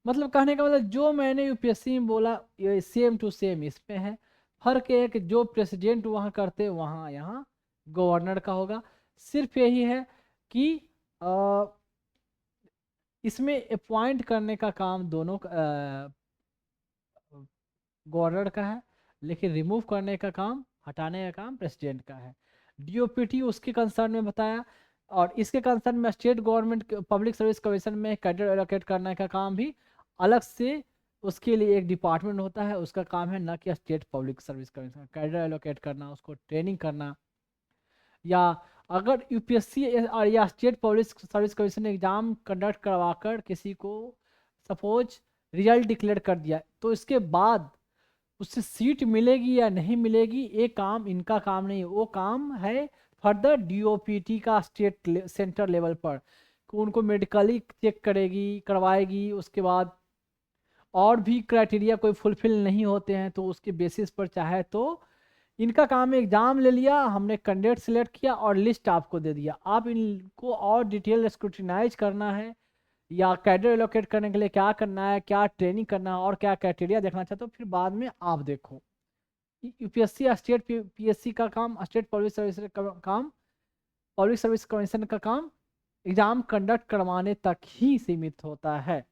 मतलब कहने का मतलब जो मैंने यूपीएससी में बोला ये सेम टू सेम इसमें है। फर्क ये है कि जो प्रेसिडेंट वहाँ करते वहाँ यहाँ गवर्नर का होगा। सिर्फ यही है कि अ, इसमें अपॉइंट करने का काम दोनों गवर्नर का है, लेकिन रिमूव करने का काम, हटाने का काम प्रेसिडेंट का है। डीओपीटी उसके कंसर्न में बताया, और इसके कंसर्न में state government public service commission में कैडर एलोकेट करने का काम भी अलग से, उसके लिए एक डिपार्टमेंट होता है, उसका काम है, ना कि state public service commission cadre allocate करना, उसको ट्रेनिंग करना। या अगर यूपीएससी और या state public service commission exam conduct करवाकर किसी को सपोज रिजल्ट डिक्लेयर कर दिया, तो इसके बाद उससे सीट मिलेगी या नहीं मिलेगी, ये काम इनका काम नहीं है, वो काम है फर्दर डीओपीटी का स्टेट सेंटर लेवल पर, कि उनको मेडिकली चेक करेगी, करवाएगी, उसके बाद और भी क्राइटेरिया कोई फुलफिल नहीं होते हैं तो उसके बेसिस पर चाहे तो इनका काम है एग्जाम ले लिया हमने, कैंडिडेट सिलेक्ट किया और लिस्ट आपको दे दिया, आप इनको और डिटेल स्क्रूटिनाइज करना है या कैडर एलोकेट करने के लिए क्या करना है, क्या ट्रेनिंग करना है और क्या क्राइटेरिया देखना चाहते हो, फिर बाद में आप देखो। यूपीएससी या स्टेट पीएससी का काम, स्टेट पब्लिक सर्विस का काम, पब्लिक सर्विस कमीशन का काम एग्जाम कंडक्ट करवाने तक ही सीमित होता है।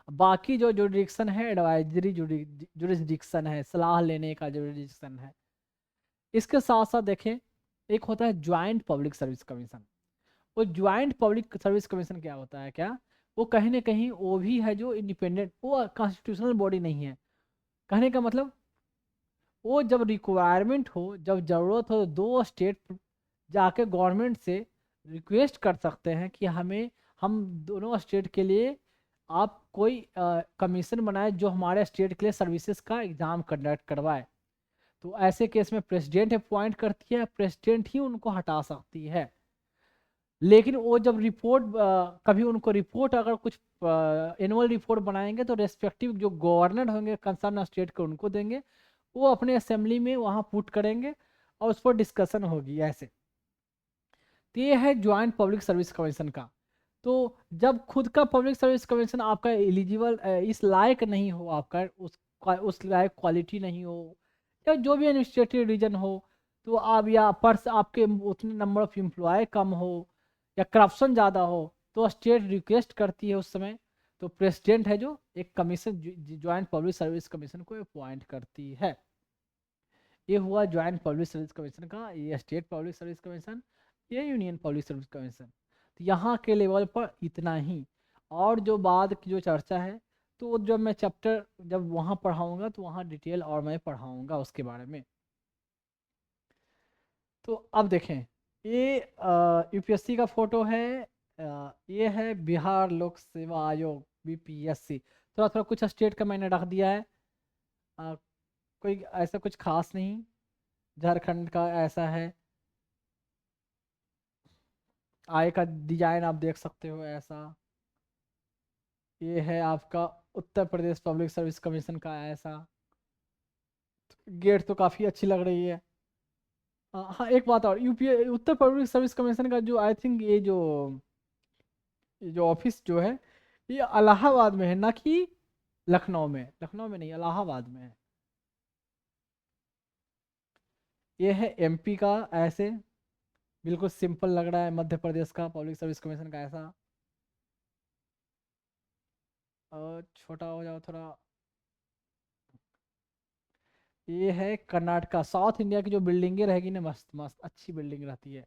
बाकी जो जुरिडिक्शन है एडवाइजरी जुरिडिक्शन है, सलाह लेने का जुरिडिक्शन है। इसके साथ साथ देखें एक होता है ज्वाइंट पब्लिक सर्विस कमीशन। वो ज्वाइंट पब्लिक सर्विस कमीशन क्या होता है, क्या वो कहीं ना कहीं वो भी है जो इंडिपेंडेंट, वो कॉन्स्टिट्यूशनल बॉडी नहीं है। कहने का मतलब वो जब रिक्वायरमेंट हो, जब ज़रूरत हो, दो स्टेट जाके गवर्नमेंट से रिक्वेस्ट कर सकते हैं कि हमें, हम दोनों स्टेट के लिए आप कोई कमीशन बनाए जो हमारे स्टेट के लिए सर्विसेज का एग्ज़ाम कंडक्ट करवाए। तो ऐसे केस में प्रेसिडेंट अपॉइंट करती है, प्रेसिडेंट ही उनको हटा सकती है। लेकिन वो जब रिपोर्ट कभी उनको रिपोर्ट अगर कुछ एनुअल रिपोर्ट बनाएंगे तो रेस्पेक्टिव जो गवर्नर होंगे कंसर्न स्टेट के उनको देंगे, वो अपने असेंबली में वहाँ पुट करेंगे और उस पर डिस्कशन होगी ऐसे। तो ये है ज्वाइंट पब्लिक सर्विस कमीशन का। तो जब खुद का पब्लिक सर्विस कमीशन आपका एलिजिबल, इस लायक नहीं हो, आपका उस लायक क्वालिटी नहीं हो या जो भी एडमिनिस्ट्रेटिव रीजन हो, तो आप या पर्स आपके उतने नंबर ऑफ एम्प्लॉय कम हो या करप्शन ज़्यादा हो, तो स्टेट रिक्वेस्ट करती है उस समय, तो प्रेसिडेंट है जो एक commission joint public service commission को अपॉइंट करती है। ये हुआ ज्वाइंट पब्लिक सर्विस कमीशन का, ये स्टेट पब्लिक सर्विस कमीशन, ये यूनियन पब्लिक सर्विस कमीशन। तो यहाँ के लेवल पर इतना ही, और जो बाद की जो चर्चा है तो जब मैं चैप्टर जब वहाँ पढ़ाऊँगा तो वहाँ डिटेल और मैं पढ़ाऊँगा उसके बारे में। तो अब देखें ये यूपीएससी का फोटो है, ये है बिहार लोक सेवा आयोग बीपीएससी। थोड़ा थोड़ा कुछ स्टेट का मैंने रख दिया है, अ, कोई ऐसा कुछ खास नहीं। झारखंड का ऐसा है, आय का डिजाइन आप देख सकते हो ऐसा। ये है आपका Uttar Pradesh public service commission का ऐसा। गेट तो काफ़ी अच्छी लग रही है। हाँ एक बात और, यूपी उत्तर पब्लिक सर्विस कमीशन का जो आई थिंक ये जो ऑफिस जो है ये इलाहाबाद में है, ना कि लखनऊ में। लखनऊ में नहीं, इलाहाबाद में है। ये है एमपी का ऐसे, बिल्कुल सिंपल लग रहा है। मध्य प्रदेश का पब्लिक सर्विस कमीशन का ऐसा, और छोटा हो जाओ थोड़ा। ये है कर्नाटका, साउथ इंडिया की जो बिल्डिंगें रहेगी ना, मस्त मस्त अच्छी बिल्डिंग रहती है।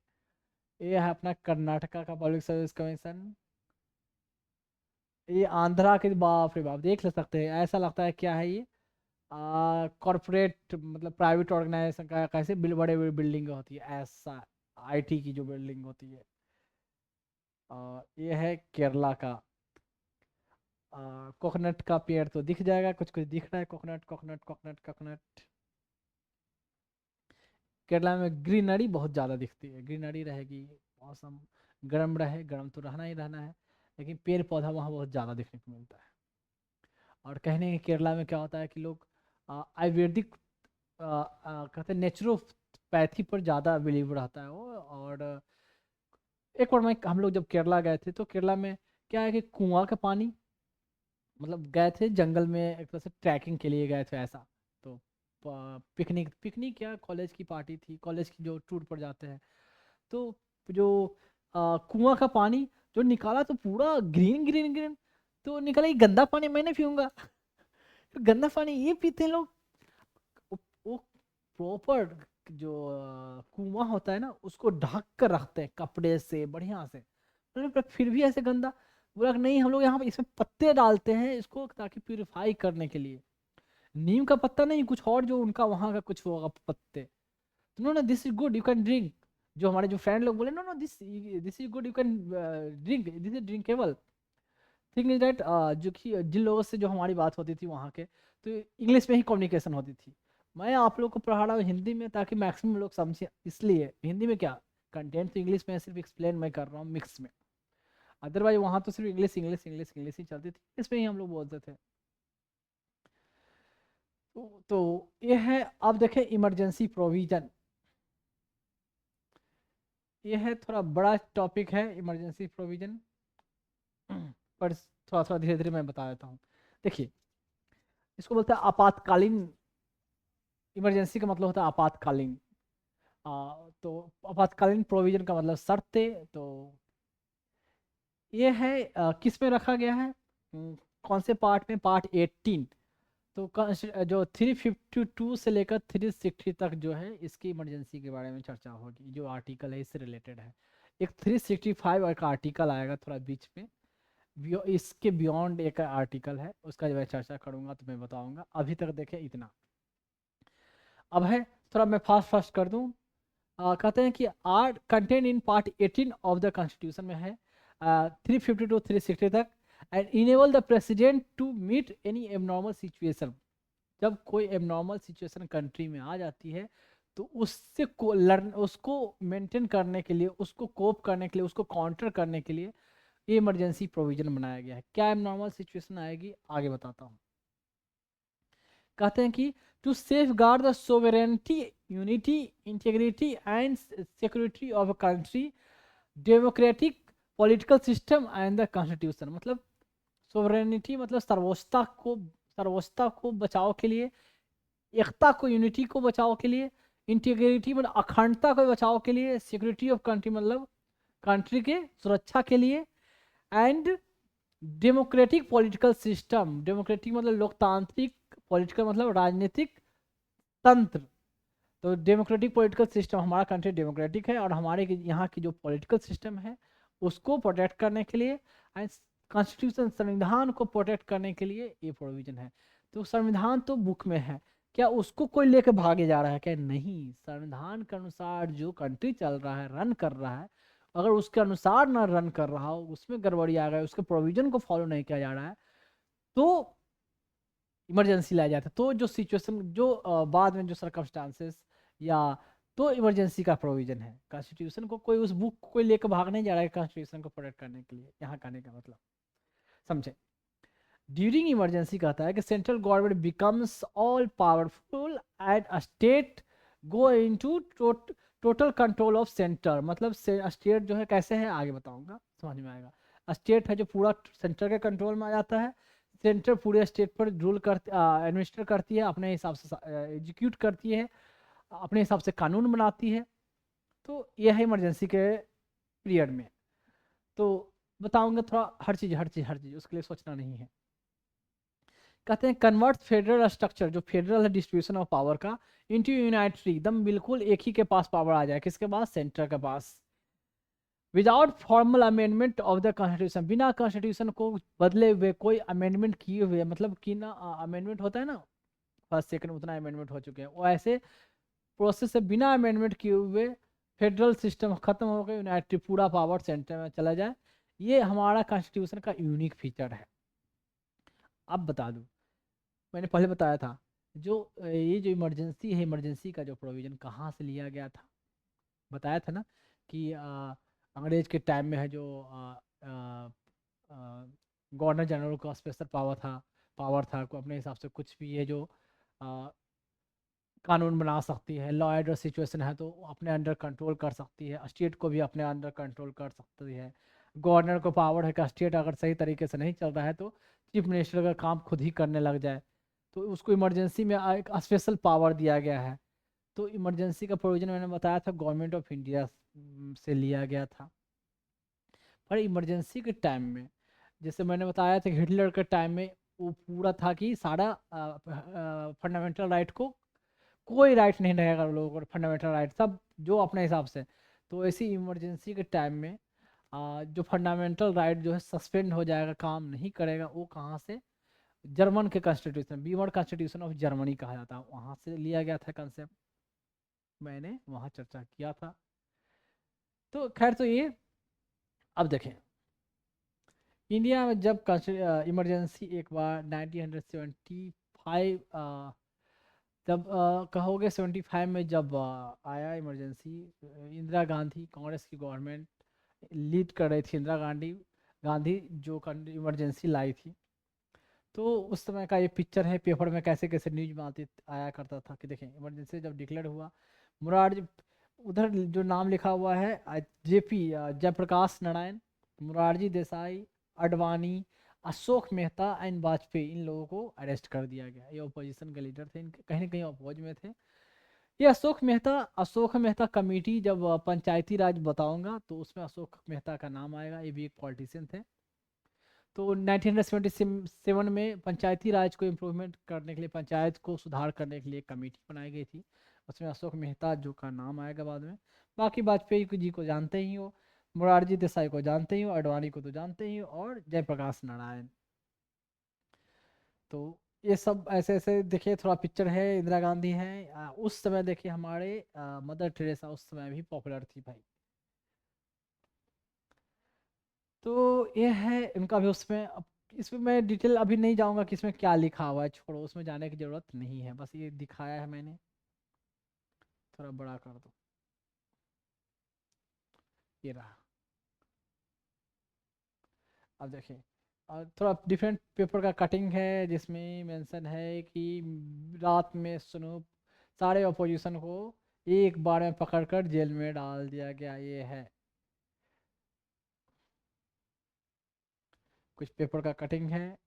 ये है अपना कर्नाटका का पब्लिक सर्विस कमीशन। ये आंध्रा के, बाप रे बाप, देख ले सकते हैं, ऐसा लगता है क्या है ये, कॉरपोरेट मतलब प्राइवेट ऑर्गेनाइजेशन का कैसे बड़े बड़े बिल्डिंग होती है ऐसा, आईटी की जो बिल्डिंग होती है। ये है केरला का। कोकोनट का पेड़ तो दिख जाएगा, कुछ कुछ दिख रहा है, coconut coconut coconut coconut. Kerala में ग्रीनरी बहुत ज़्यादा दिखती है, ग्रीनरी रहेगी। मौसम गर्म रहे, गर्म तो रहना ही रहना है, लेकिन पेड़ पौधा वहाँ बहुत ज़्यादा देखने को मिलता है। और कहने के केरला में क्या होता है कि लोग आयुर्वेदिक कहते हैं नेचुरोपैथी पर ज़्यादा बिलीव रहता है वो। और एक बार मैं, हम लोग जब केरला गए थे तो केरला में क्या है कि कुआं का पानी, मतलब गए थे जंगल में एक तरह से ट्रैकिंग के लिए गए थे ऐसा। तो पिकनिक पिकनिक क्या, कॉलेज की पार्टी थी, कॉलेज की जो टूर पर जाते हैं, तो जो कुआं का पानी जो निकाला तो पूरा ग्रीन ग्रीन ग्रीन। तो निकला ये गंदा पानी मैं नहीं पीऊंगा। तो गंदा पानी ये पीते हैं लोग। वो प्रॉपर जो कुआं होता है ना उसको ढक कर रखते हैं कपड़े से बढ़िया से, पर फिर भी ऐसे गंदा। बोला कि नहीं, हम लोग यहाँ पे इसमें पत्ते डालते हैं इसको ताकि प्यूरिफाई करने के लिए। नीम का पत्ता नहीं, कुछ और जो उनका वहाँ का कुछ होगा पत्ते। तो no no this is good, you can drink. जो हमारे जो फ्रेंड लोग बोले no no this this is good, you can drink, this is drinkable. Thing is that जो कि जिन लोगों से जो हमारी बात होती थी वहाँ के, तो इंग्लिश में ही कम्युनिकेशन होती थी। मैं आप लोग को पढ़ा रहा हूँ हिंदी में ताकि मैक्सिमम लोग समझे, इसलिए हिंदी में क्या कंटेंट तो इंग्लिश में सिर्फ एक्सप्लेन मैं कर रहा हूँ मिक्स में। अदरवाइज वहाँ तो सिर्फ इंग्लिश इंग्लिश इंग्लिश इंग्लिश ही चलती थी, इसमें ही हम लोग बोलते थे। तो ये है। अब देखें इमरजेंसी प्रोविजन, ये है थोड़ा बड़ा टॉपिक है इमरजेंसी प्रोविजन, पर थोड़ा थोड़ा धीरे धीरे मैं बता देता हूँ। देखिए, इसको बोलते हैं आपातकालीन। इमरजेंसी का मतलब होता है आपातकालीन। तो आपातकालीन प्रोविजन का मतलब शर्तें। तो ये है किस में रखा गया है, कौन से पार्ट में, पार्ट 18। तो जो 352 से लेकर 360 तक जो है इसकी इमरजेंसी के बारे में चर्चा होगी, जो आर्टिकल है इससे रिलेटेड है। एक 365 का आर्टिकल आएगा थोड़ा बीच में, इसके बियॉन्ड एक आर्टिकल है, उसका जब मैं चर्चा करूंगा तो मैं बताऊंगा। अभी तक देखें इतना। अब है थोड़ा मैं फास्ट फास्ट कर दूं। कहते हैं कि art content in part 18 of the constitution में है 352 360 तक, and enable the president to meet any abnormal situation. जब कोई एबनॉर्मल सिचुएशन कंट्री में आ जाती है तो उससे को लर्न उसको मेंटेन करने के लिए, उसको कोप करने के लिए, उसको काउंटर करने के लिए ये इमरजेंसी प्रोविजन बनाया गया है। क्या एबनॉर्मल सिचुएशन आएगी आगे बताता हूँ। कहते हैं कि to safeguard the sovereignty, unity, integrity and security of a country, democratic political system and the constitution. मतलब सोवरेनिटी मतलब सर्वोच्चता को बचाव के लिए, एकता को, यूनिटी को बचाव के लिए, इंटीग्रिटी मतलब अखंडता को बचाव के लिए, सिक्योरिटी ऑफ कंट्री मतलब कंट्री के सुरक्षा के लिए, and democratic political system, democratic मतलब लोकतांत्रिक, पॉलिटिकल मतलब राजनीतिक तंत्र। तो डेमोक्रेटिक पॉलिटिकल सिस्टम, हमारा कंट्री डेमोक्रेटिक है और हमारे यहाँ की जो पॉलिटिकल सिस्टम है उसको प्रोटेक्ट करने के लिए, एंड कॉन्स्टिट्यूशन संविधान को प्रोटेक्ट करने के लिए ये प्रोविजन है। तो संविधान तो बुक में है, क्या उसको कोई लेके भागे जा रहा है क्या? नहीं, संविधान के अनुसार जो कंट्री चल रहा है, रन कर रहा है, अगर उसके अनुसार ना रन कर रहा हो, उसमें गड़बड़ी आ गई, उसके प्रोविजन को फॉलो नहीं किया जा रहा है, तो इमरजेंसी लाया जाता है। तो जो सिचुएशन जो बाद में जो सर्कमस्टांसेस या, तो इमरजेंसी का प्रोविजन है। कॉन्स्टिट्यूशन को कोई, उस बुक को कोई लेकर भागने जा रहा है कॉन्स्टिट्यूशन को प्रोटेक्ट करने के लिए, यहाँ कहने का मतलब समझे। ड्यूरिंग इमरजेंसी कहता है कि central government becomes all powerful and state go into total control of centre. मतलब स्टेट जो है कैसे है आगे बताऊंगा, समझ में आएगा। स्टेट है जो पूरा सेंटर के कंट्रोल में आ जाता है, सेंटर पूरे स्टेट पर रूल कर एडमिनिस्टर करती है, अपने हिसाब से एग्जीक्यूट करती है, अपने हिसाब से कानून बनाती है। तो यह है इमरजेंसी के पीरियड में। तो बताऊंगा थोड़ा, हर चीज़ हर चीज़ हर चीज़, उसके लिए सोचना नहीं है। कहते हैं कन्वर्ट फेडरल स्ट्रक्चर, जो फेडरल है डिस्ट्रीब्यूशन ऑफ पावर का, इंटू यूनाइटरी, एकदम बिल्कुल एक ही के पास पावर आ जाए, किसके पास? सेंटर के पास। Without formal amendment of the constitution, बिना कॉन्स्टिट्यूशन को बदले हुए, कोई अमेंडमेंट किए हुए, मतलब कि ना अमेंडमेंट होता है ना, फर्स्ट सेकंड उतना अमेंडमेंट हो चुके हैं, वो ऐसे प्रोसेस से बिना अमेंडमेंट किए हुए फेडरल सिस्टम खत्म हो गया, यूनाइटेड पूरा पावर सेंटर में चला जाए। ये हमारा कॉन्स्टिट्यूशन का यूनिक फीचर है। अब बता दूं, मैंने पहले बताया था, जो ये जो इमरजेंसी है, इमरजेंसी का जो प्रोविजन कहाँ से लिया गया था, बताया था ना कि अंग्रेज के टाइम में है जो गवर्नर जनरल का स्पेशल पावर था को अपने हिसाब से कुछ भी है जो आ, कानून बना सकती है, लॉ एंड सिचुएशन है तो अपने अंडर कंट्रोल कर सकती है, स्टेट को भी अपने अंडर कंट्रोल कर सकती है। गवर्नर को पावर है कि स्टेट अगर सही तरीके से नहीं चल रहा है तो चीफ मिनिस्टर का काम खुद ही करने लग जाए, तो उसको इमरजेंसी में एक स्पेशल पावर दिया गया है। तो इमरजेंसी का प्रोविजन मैंने बताया था गवर्नमेंट ऑफ इंडिया से लिया गया था। पर इमरजेंसी के टाइम में, जैसे मैंने बताया था कि हिटलर के टाइम में वो पूरा था कि सारा फंडामेंटल राइट को, कोई राइट नहीं रहेगा लोगों को, फंडामेंटल राइट सब जो अपने हिसाब से। तो ऐसी इमरजेंसी के टाइम में जो फंडामेंटल राइट जो है सस्पेंड हो जाएगा, काम नहीं करेगा, वो कहाँ से? जर्मन के constitution, Beamer constitution of Germany कहा जाता है, वहाँ से लिया गया था कंसेप्ट, मैंने वहाँ चर्चा किया था। तो खैर, तो ये अब देखें इंडिया में जब इमरजेंसी एक बार 1975 जब कहोगे 75 में जब आया इमरजेंसी, इंदिरा गांधी कांग्रेस की गवर्नमेंट लीड कर रही थी, इंदिरा गांधी गांधी जो इमरजेंसी लाई थी। तो उस समय का ये पिक्चर है, पेपर में कैसे कैसे न्यूज में आती आया करता था कि देखें इमरजेंसी जब डिक्लेयर हुआ, मुरारजी, उधर जो नाम लिखा हुआ है जेपी जयप्रकाश नारायण, मुरारजी देसाई, अडवाणी, अशोक मेहता एंड वाजपेयी, इन लोगों को अरेस्ट कर दिया गया। ये अपोजिशन के लीडर थे, इनके कहीं ना कहीं अपोज में थे। ये अशोक मेहता कमेटी, जब पंचायती राज बताऊंगा तो उसमें अशोक मेहता का नाम आएगा, ये भी एक पॉलिटिशियन थे। तो 1977 में पंचायती राज को इम्प्रूवमेंट करने के लिए, पंचायत को सुधार करने के लिए एक कमेटी बनाई गई थी, उसमें अशोक मेहता जो का नाम आएगा बाद में। बाकी वाजपेयी जी को जानते ही हो, मोरारजी देसाई को जानते ही हो, अडवाणी को तो जानते ही हो, और जयप्रकाश नारायण। तो ये सब ऐसे ऐसे देखिए, थोड़ा पिक्चर है, इंदिरा गांधी है, उस समय देखिए हमारे मदर टेरेसा उस समय भी पॉपुलर थी भाई। तो ये है इनका भी उसमें। अब इसमें मैं डिटेल अभी नहीं जाऊंगा कि इसमें क्या लिखा हुआ है, छोड़ो, उसमें जाने की जरूरत नहीं है, बस ये दिखाया है मैंने। थोड़ा बड़ा कर दो, ये रहा। अब देखिए, और थोड़ा डिफरेंट पेपर का कटिंग है, जिसमें मेंशन है कि रात में सुनो, सारे अपोजिशन को एक बार में पकड़कर जेल में डाल दिया गया, ये है कुछ पेपर का कटिंग है।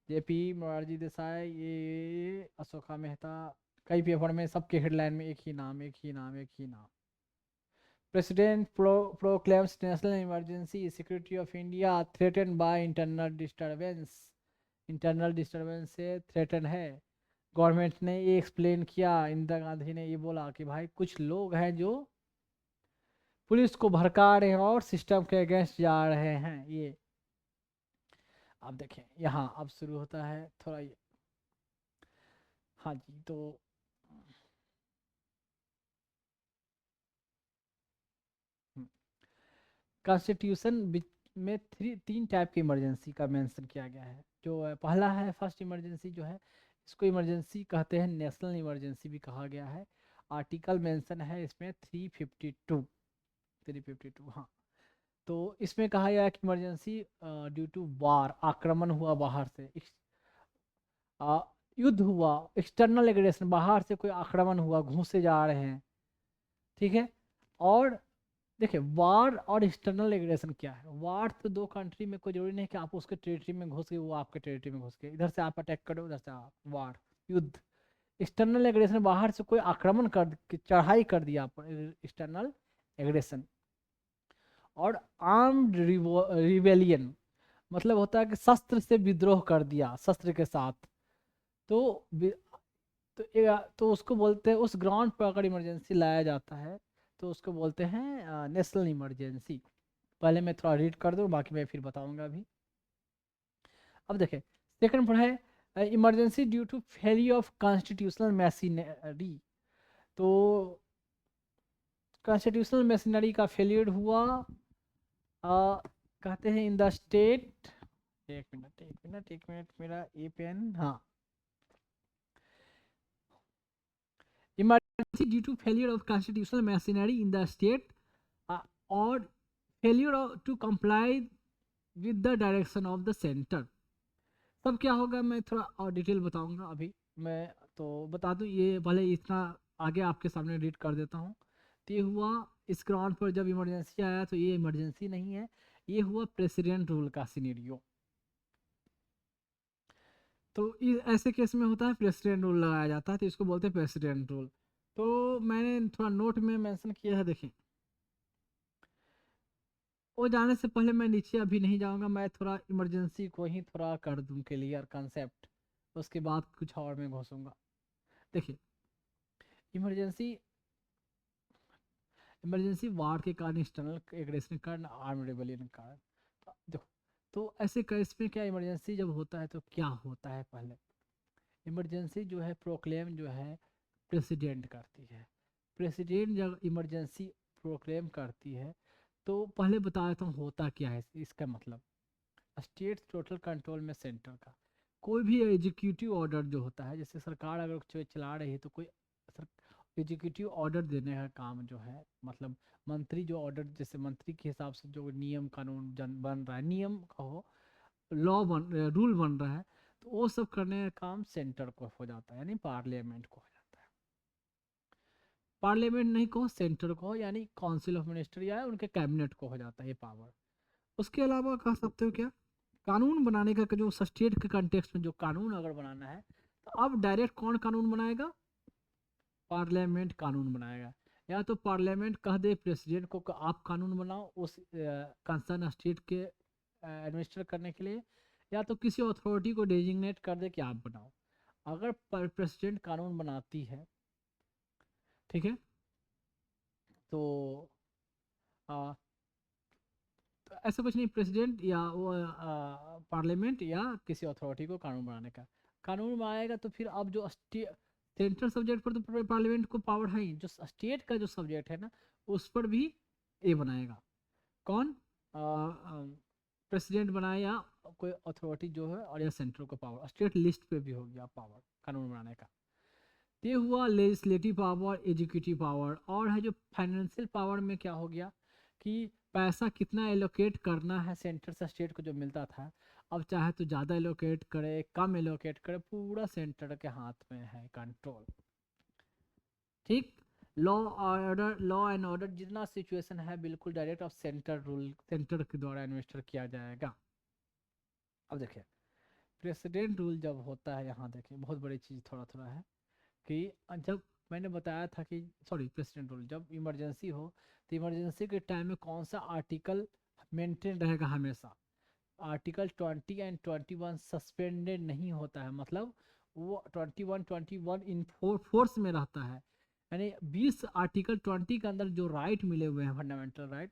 जेपी, मोरारजी देसाई, ये अशोका मेहता, कई पेपर में सबके हेडलाइन में एक ही नाम, एक ही नाम, एक ही नाम। President proclaims national emergency, security of India threatened by internal disturbance। Internal disturbance से थ्रेटन है। गवर्नमेंट ने ये एक्सप्लेन किया, इंदिरा गांधी ने ये बोला कि भाई कुछ लोग हैं जो पुलिस को भड़का रहे हैं और सिस्टम के अगेंस्ट जा रहे हैं, ये। अब देखें यहाँ अब शुरू होता है थोड़ा ये। हाँ जी, तो कॉन्स्टिट्यूशन में तीन टाइप की इमरजेंसी का मेंशन किया गया है। जो पहला है फर्स्ट इमरजेंसी जो है, इसको इमरजेंसी कहते हैं, नेशनल इमरजेंसी भी कहा गया है। आर्टिकल मेंशन है इसमें 352, 352, हाँ। तो इसमें कहा गया है कि इमरजेंसी ड्यू टू वार, आक्रमण हुआ बाहर से, आ, युद्ध हुआ, एक्सटर्नल एग्रेशन, बाहर से कोई आक्रमण हुआ, घुसे जा रहे हैं, ठीक है। और देखिए, वार और एक्सटर्नल एग्रेशन क्या है। वार तो दो कंट्री में, कोई जरूरी नहीं कि आप उसके टेरिटरी में घुस गए, वो आपके टेरिटरी में घुस गए, इधर से आप अटैक करो, उधर से आप, वार, युद्ध। एक्सटर्नल एग्रेशन, बाहर से कोई आक्रमण कर, चढ़ाई कर दिया आप, एक्सटर्नल एग्रेशन। और आर्म्ड रिवेलियन, मतलब होता है कि शस्त्र से विद्रोह कर दिया, शस्त्र के साथ। तो तो उसको बोलते हैं, उस ग्राउंड पर अगर इमरजेंसी लाया जाता है तो उसको बोलते हैं नेशनल इमरजेंसी। पहले मैं थोड़ा रीड कर दूँ, बाकी मैं फिर बताऊंगा अभी। अब देखें, सेकंड पर है emergency due to failure of constitutional machinery. तो कॉन्स्टिट्यूशनल मशीनरी का फेलियर हुआ, कहते हैं इन द स्टेट। एक मिनट, एक मिनट, एक मिनट, मेरा ए पेन, हाँ। Emergency due to failure of constitutional machinery in the state, और failure to comply with the direction of the centre. तब क्या होगा, मैं थोड़ा और डिटेल बताऊंगा अभी। मैं तो बता दूं, ये भले इतना आगे आपके सामने रीड कर देता हूँ। तो ये हुआ, इस ग्राउंड पर जब इमरजेंसी आया तो ये इमरजेंसी नहीं है, ये हुआ प्रेसिडेंट रूल का सिनेरियो। तो ऐसे केस में होता है प्रेसिडेंट रूल लगाया जाता है, तो इसको बोलते हैं प्रेसिडेंट रूल। तो मैंने थोड़ा नोट में मेंशन किया है, देखें। वो जाने से पहले मैं नीचे अभी नहीं जाऊंगा, मैं थोड़ा इमरजेंसी को ही थोड़ा कर दूं क्लियर कंसेप्ट, उसके बाद कुछ और में घुसूंगा। देखिए, इमरजेंसी, इमरजेंसी वार के कारण, एक्सटर्नल एग्रेशन के कारण, आर्म रेबेलियन के कारण। तो देखो, तो ऐसे केस में क्या, इमरजेंसी जब होता है तो क्या होता है, पहले इमरजेंसी जो है प्रोक्लेम जो है प्रेसिडेंट करती है। प्रेसिडेंट जब इमरजेंसी प्रोक्लेम करती है, तो पहले बता देता हूँ होता क्या है इसका मतलब। स्टेट टोटल कंट्रोल में सेंटर का। कोई भी एग्जीक्यूटिव ऑर्डर जो होता है, जैसे सरकार अगर चला रही है तो कोई एग्जीक्यूटिव ऑर्डर देने का काम जो है, मतलब मंत्री जो ऑर्डर, जैसे मंत्री के हिसाब से जो नियम कानून बन रहा है, नियम कहो, लॉ बन, रूल बन रहा है, तो वो सब करने का काम सेंटर को हो जाता है, यानी पार्लियामेंट को हो जाता है। पार्लियामेंट नहीं कहो, सेंटर को, यानी काउंसिल ऑफ मिनिस्टर या उनके कैबिनेट को हो जाता है ये पावर। उसके अलावा कह सकते हो क्या, कानून बनाने का जो स्टेट के कंटेक्स्ट में जो कानून अगर बनाना है, तो अब डायरेक्ट कौन कानून बनाएगा, पार्लियामेंट कानून बनाएगा। या तो पार्लियामेंट कह दे प्रेसिडेंट को कि आप कानून बनाओ उस कंसर्न स्टेट के एडमिनिस्टर करने के लिए, या तो किसी अथॉरिटी को डेजिग्नेट कर दे कि आप बनाओ। अगर प्रेसिडेंट कानून बनाती है, ठीक है, तो आ, तो ऐसा कुछ नहीं, प्रेसिडेंट या वो पार्लियामेंट या किसी अथॉरिटी को कानून बनाने का, कानून बनाएगा। तो फिर अब जो सेंट्रल सब्जेक्ट पर तो पार्लियामेंट को पावर है ही, जो स्टेट का जो सब्जेक्ट है ना, उस पर भी ये बनाएगा कौन, प्रेसिडेंट बनाए या कोई अथॉरिटी जो है, और या सेंट्रल को पावर, स्टेट लिस्ट पे भी हो गया पावर कानून बनाने का। ये हुआ लेजिस्लेटिव पावर, एजुकेटिव पावर। और है जो फाइनेंशियल पावर में क्या हो गया कि पैसा कितना एलोकेट करना है सेंटर से स्टेट को जो मिलता था, अब चाहे तो ज़्यादा एलोकेट करे, कम एलोकेट करे, पूरा सेंटर के हाथ में है कंट्रोल। ठीक, law order, law and order जितना सिचुएशन है, बिल्कुल direct of centre rule, centre के द्वारा एडमिनिस्टर किया जाएगा। अब देखिए, प्रेसिडेंट रूल जब होता है, यहाँ देखिए बहुत बड़ी चीज़ थोड़ा थोड़ा है कि जब मैंने बताया था कि सॉरी, प्रेसिडेंट रूल जब इमरजेंसी हो, तो इमरजेंसी के टाइम में कौन सा आर्टिकल मेंटेन रहेगा हमेशा, आर्टिकल 20 एंड 21 सस्पेंडेड नहीं होता है, मतलब वो 21 इन फोर्स में रहता है। यानी 20 आर्टिकल 20 के अंदर जो राइट मिले हुए हैं, फंडामेंटल राइट,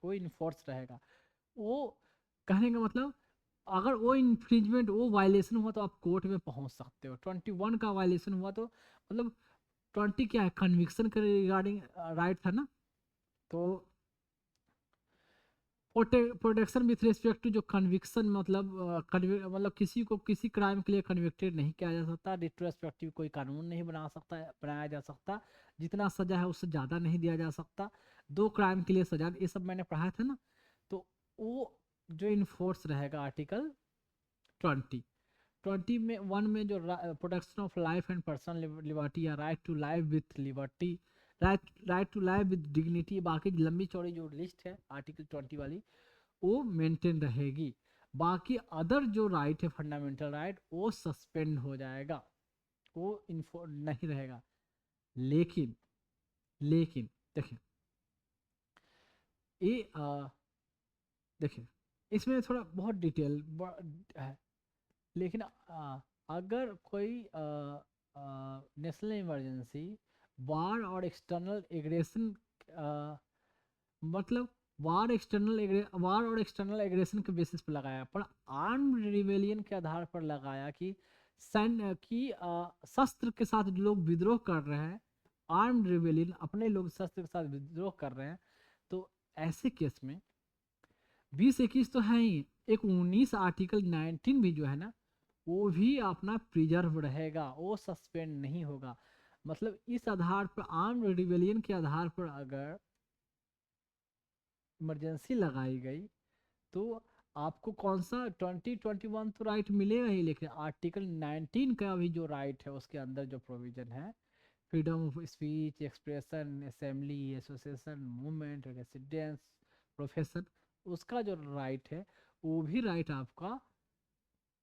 वो इन फोर्स रहेगा। वो कहने का मतलब, अगर वो इन्फ्रिंजमेंट, वो वायलेशन हुआ, तो आप कोर्ट में पहुंच सकते हो। 21 का वायलेशन हुआ तो मतलब, 20 क्या है, कन्विक्शन के रिगार्डिंग राइट था ना, तो प्रोटेक्शन विथ रिस्पेक्ट टू जो कन्विक्शन, मतलब किसी को किसी क्राइम के लिए कन्विक्टेड नहीं किया जा सकता, रिट्रोस्पेक्टिव कोई कानून नहीं बना सकता है, बनाया जा सकता, जितना सजा है उससे ज़्यादा नहीं दिया जा सकता, 2 क्राइम के लिए सजा, ये सब मैंने पढ़ाया था ना। तो वो जो इन्फोर्स रहेगा आर्टिकल 20 में जो protection of life and personal liberty, या right to life with liberty, right to life with dignity, बाकी लंबी चौड़ी जो लिस्ट है आर्टिकल 20 वाली, वो मेंटेन रहेगी। बाकी अदर जो राइट है, फंडामेंटल राइट, वो सस्पेंड हो जाएगा, वो इन्फो नहीं रहेगा। लेकिन लेकिन देखिए, ये देखिए, इसमें थोड़ा बहुत डिटेल है, लेकिन अगर कोई नेशनल इमरजेंसी, वार और एक्सटर्नल एग्रेशन, मतलब वार और एक्सटर्नल एग्रेशन के बेसिस पर लगाया, पर आर्म्ड रिवेलियन के आधार पर लगाया कि शस्त्र के साथ जो लोग विद्रोह कर रहे हैं, आर्म्ड रिवेलियन, अपने लोग शस्त्र के साथ विद्रोह कर रहे हैं, तो ऐसे केस में 20-21 तो है ही, एक 19 आर्टिकल 19 भी जो है ना, वो भी अपना प्रिजर्व रहेगा, वो सस्पेंड नहीं होगा। मतलब इस आधार पर, आर्म रिवेलियन के आधार पर अगर इमरजेंसी लगाई गई, तो आपको कौन सा 20-21 तो राइट मिलेगा ही, लेकिन आर्टिकल 19 का भी जो राइट है, उसके अंदर जो प्रोविजन है, freedom of speech, expression, assembly, association, movement, residence, profession, उसका जो राइट है, वो भी राइट आपका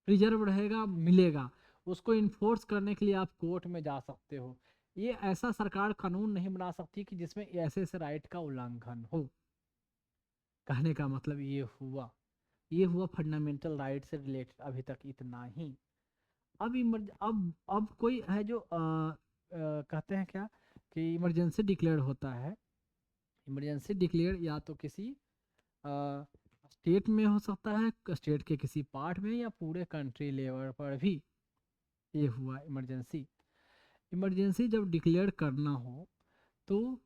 रिजर्व रहेगा, मिलेगा। उसको इन्फोर्स करने के लिए आप कोर्ट में जा सकते हो। ये ऐसा सरकार कानून नहीं बना सकती कि जिसमें ऐसे ऐसे राइट का उल्लंघन हो। कहने का मतलब ये हुआ फंडामेंटल राइट से रिलेटेड, अभी तक इतना ही। अब कोई है जो कहते हैं क्या कि इमरजेंसी डिक्लेयर होता है। इमरजेंसी डिक्लेयर या तो किसी स्टेट में हो सकता है, स्टेट के किसी पार्ट में, या पूरे कंट्री लेवल पर भी। ये हुआ इमरजेंसी। इमरजेंसी जब डिक्लेयर करना हो, तो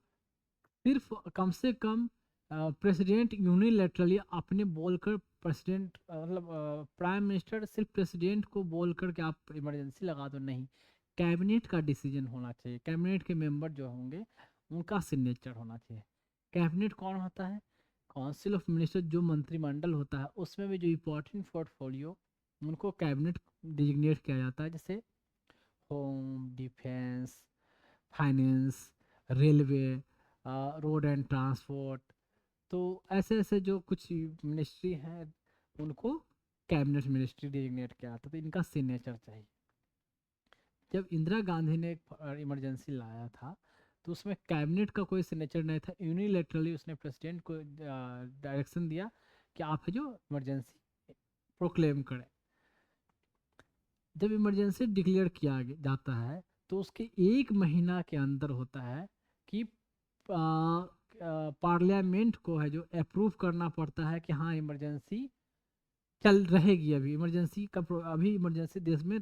सिर्फ कम से कम प्रेसिडेंट यूनिलैटरली अपने बोलकर प्रेसिडेंट मतलब प्राइम मिनिस्टर सिर्फ प्रेसिडेंट को बोलकर के आप इमरजेंसी लगा दो, नहीं, कैबिनेट का डिसीजन होना चाहिए। कैबिनेट के मेंबर जो होंगे उनका सिग्नेचर होना चाहिए। कैबिनेट कौन होता है? काउंसिल ऑफ मिनिस्टर, जो मंत्रिमंडल होता है उसमें भी जो इम्पोर्टेंट पोर्टफोलियो उनको कैबिनेट डिजिग्नेट किया जाता है, जैसे home, defence, finance, railway, road and transport. तो ऐसे ऐसे जो कुछ मिनिस्ट्री हैं उनको कैबिनेट मिनिस्ट्री डिजिग्नेट किया जाता है, तो इनका सिग्नेचर चाहिए। जब इंदिरा गांधी ने एक इमरजेंसी लाया था तो उसमें कैबिनेट का कोई सिग्नेचर नहीं था, यूनिलेटरली उसने प्रेसिडेंट को डायरेक्शन दिया कि आप है जो इमरजेंसी प्रोक्लेम करें। जब इमरजेंसी डिक्लेयर किया जाता है तो उसके 1 महीना के अंदर होता है कि पार्लियामेंट को है जो अप्रूव करना पड़ता है कि हाँ इमरजेंसी चल रहेगी। अभी इमरजेंसी का अभी इमरजेंसी देश में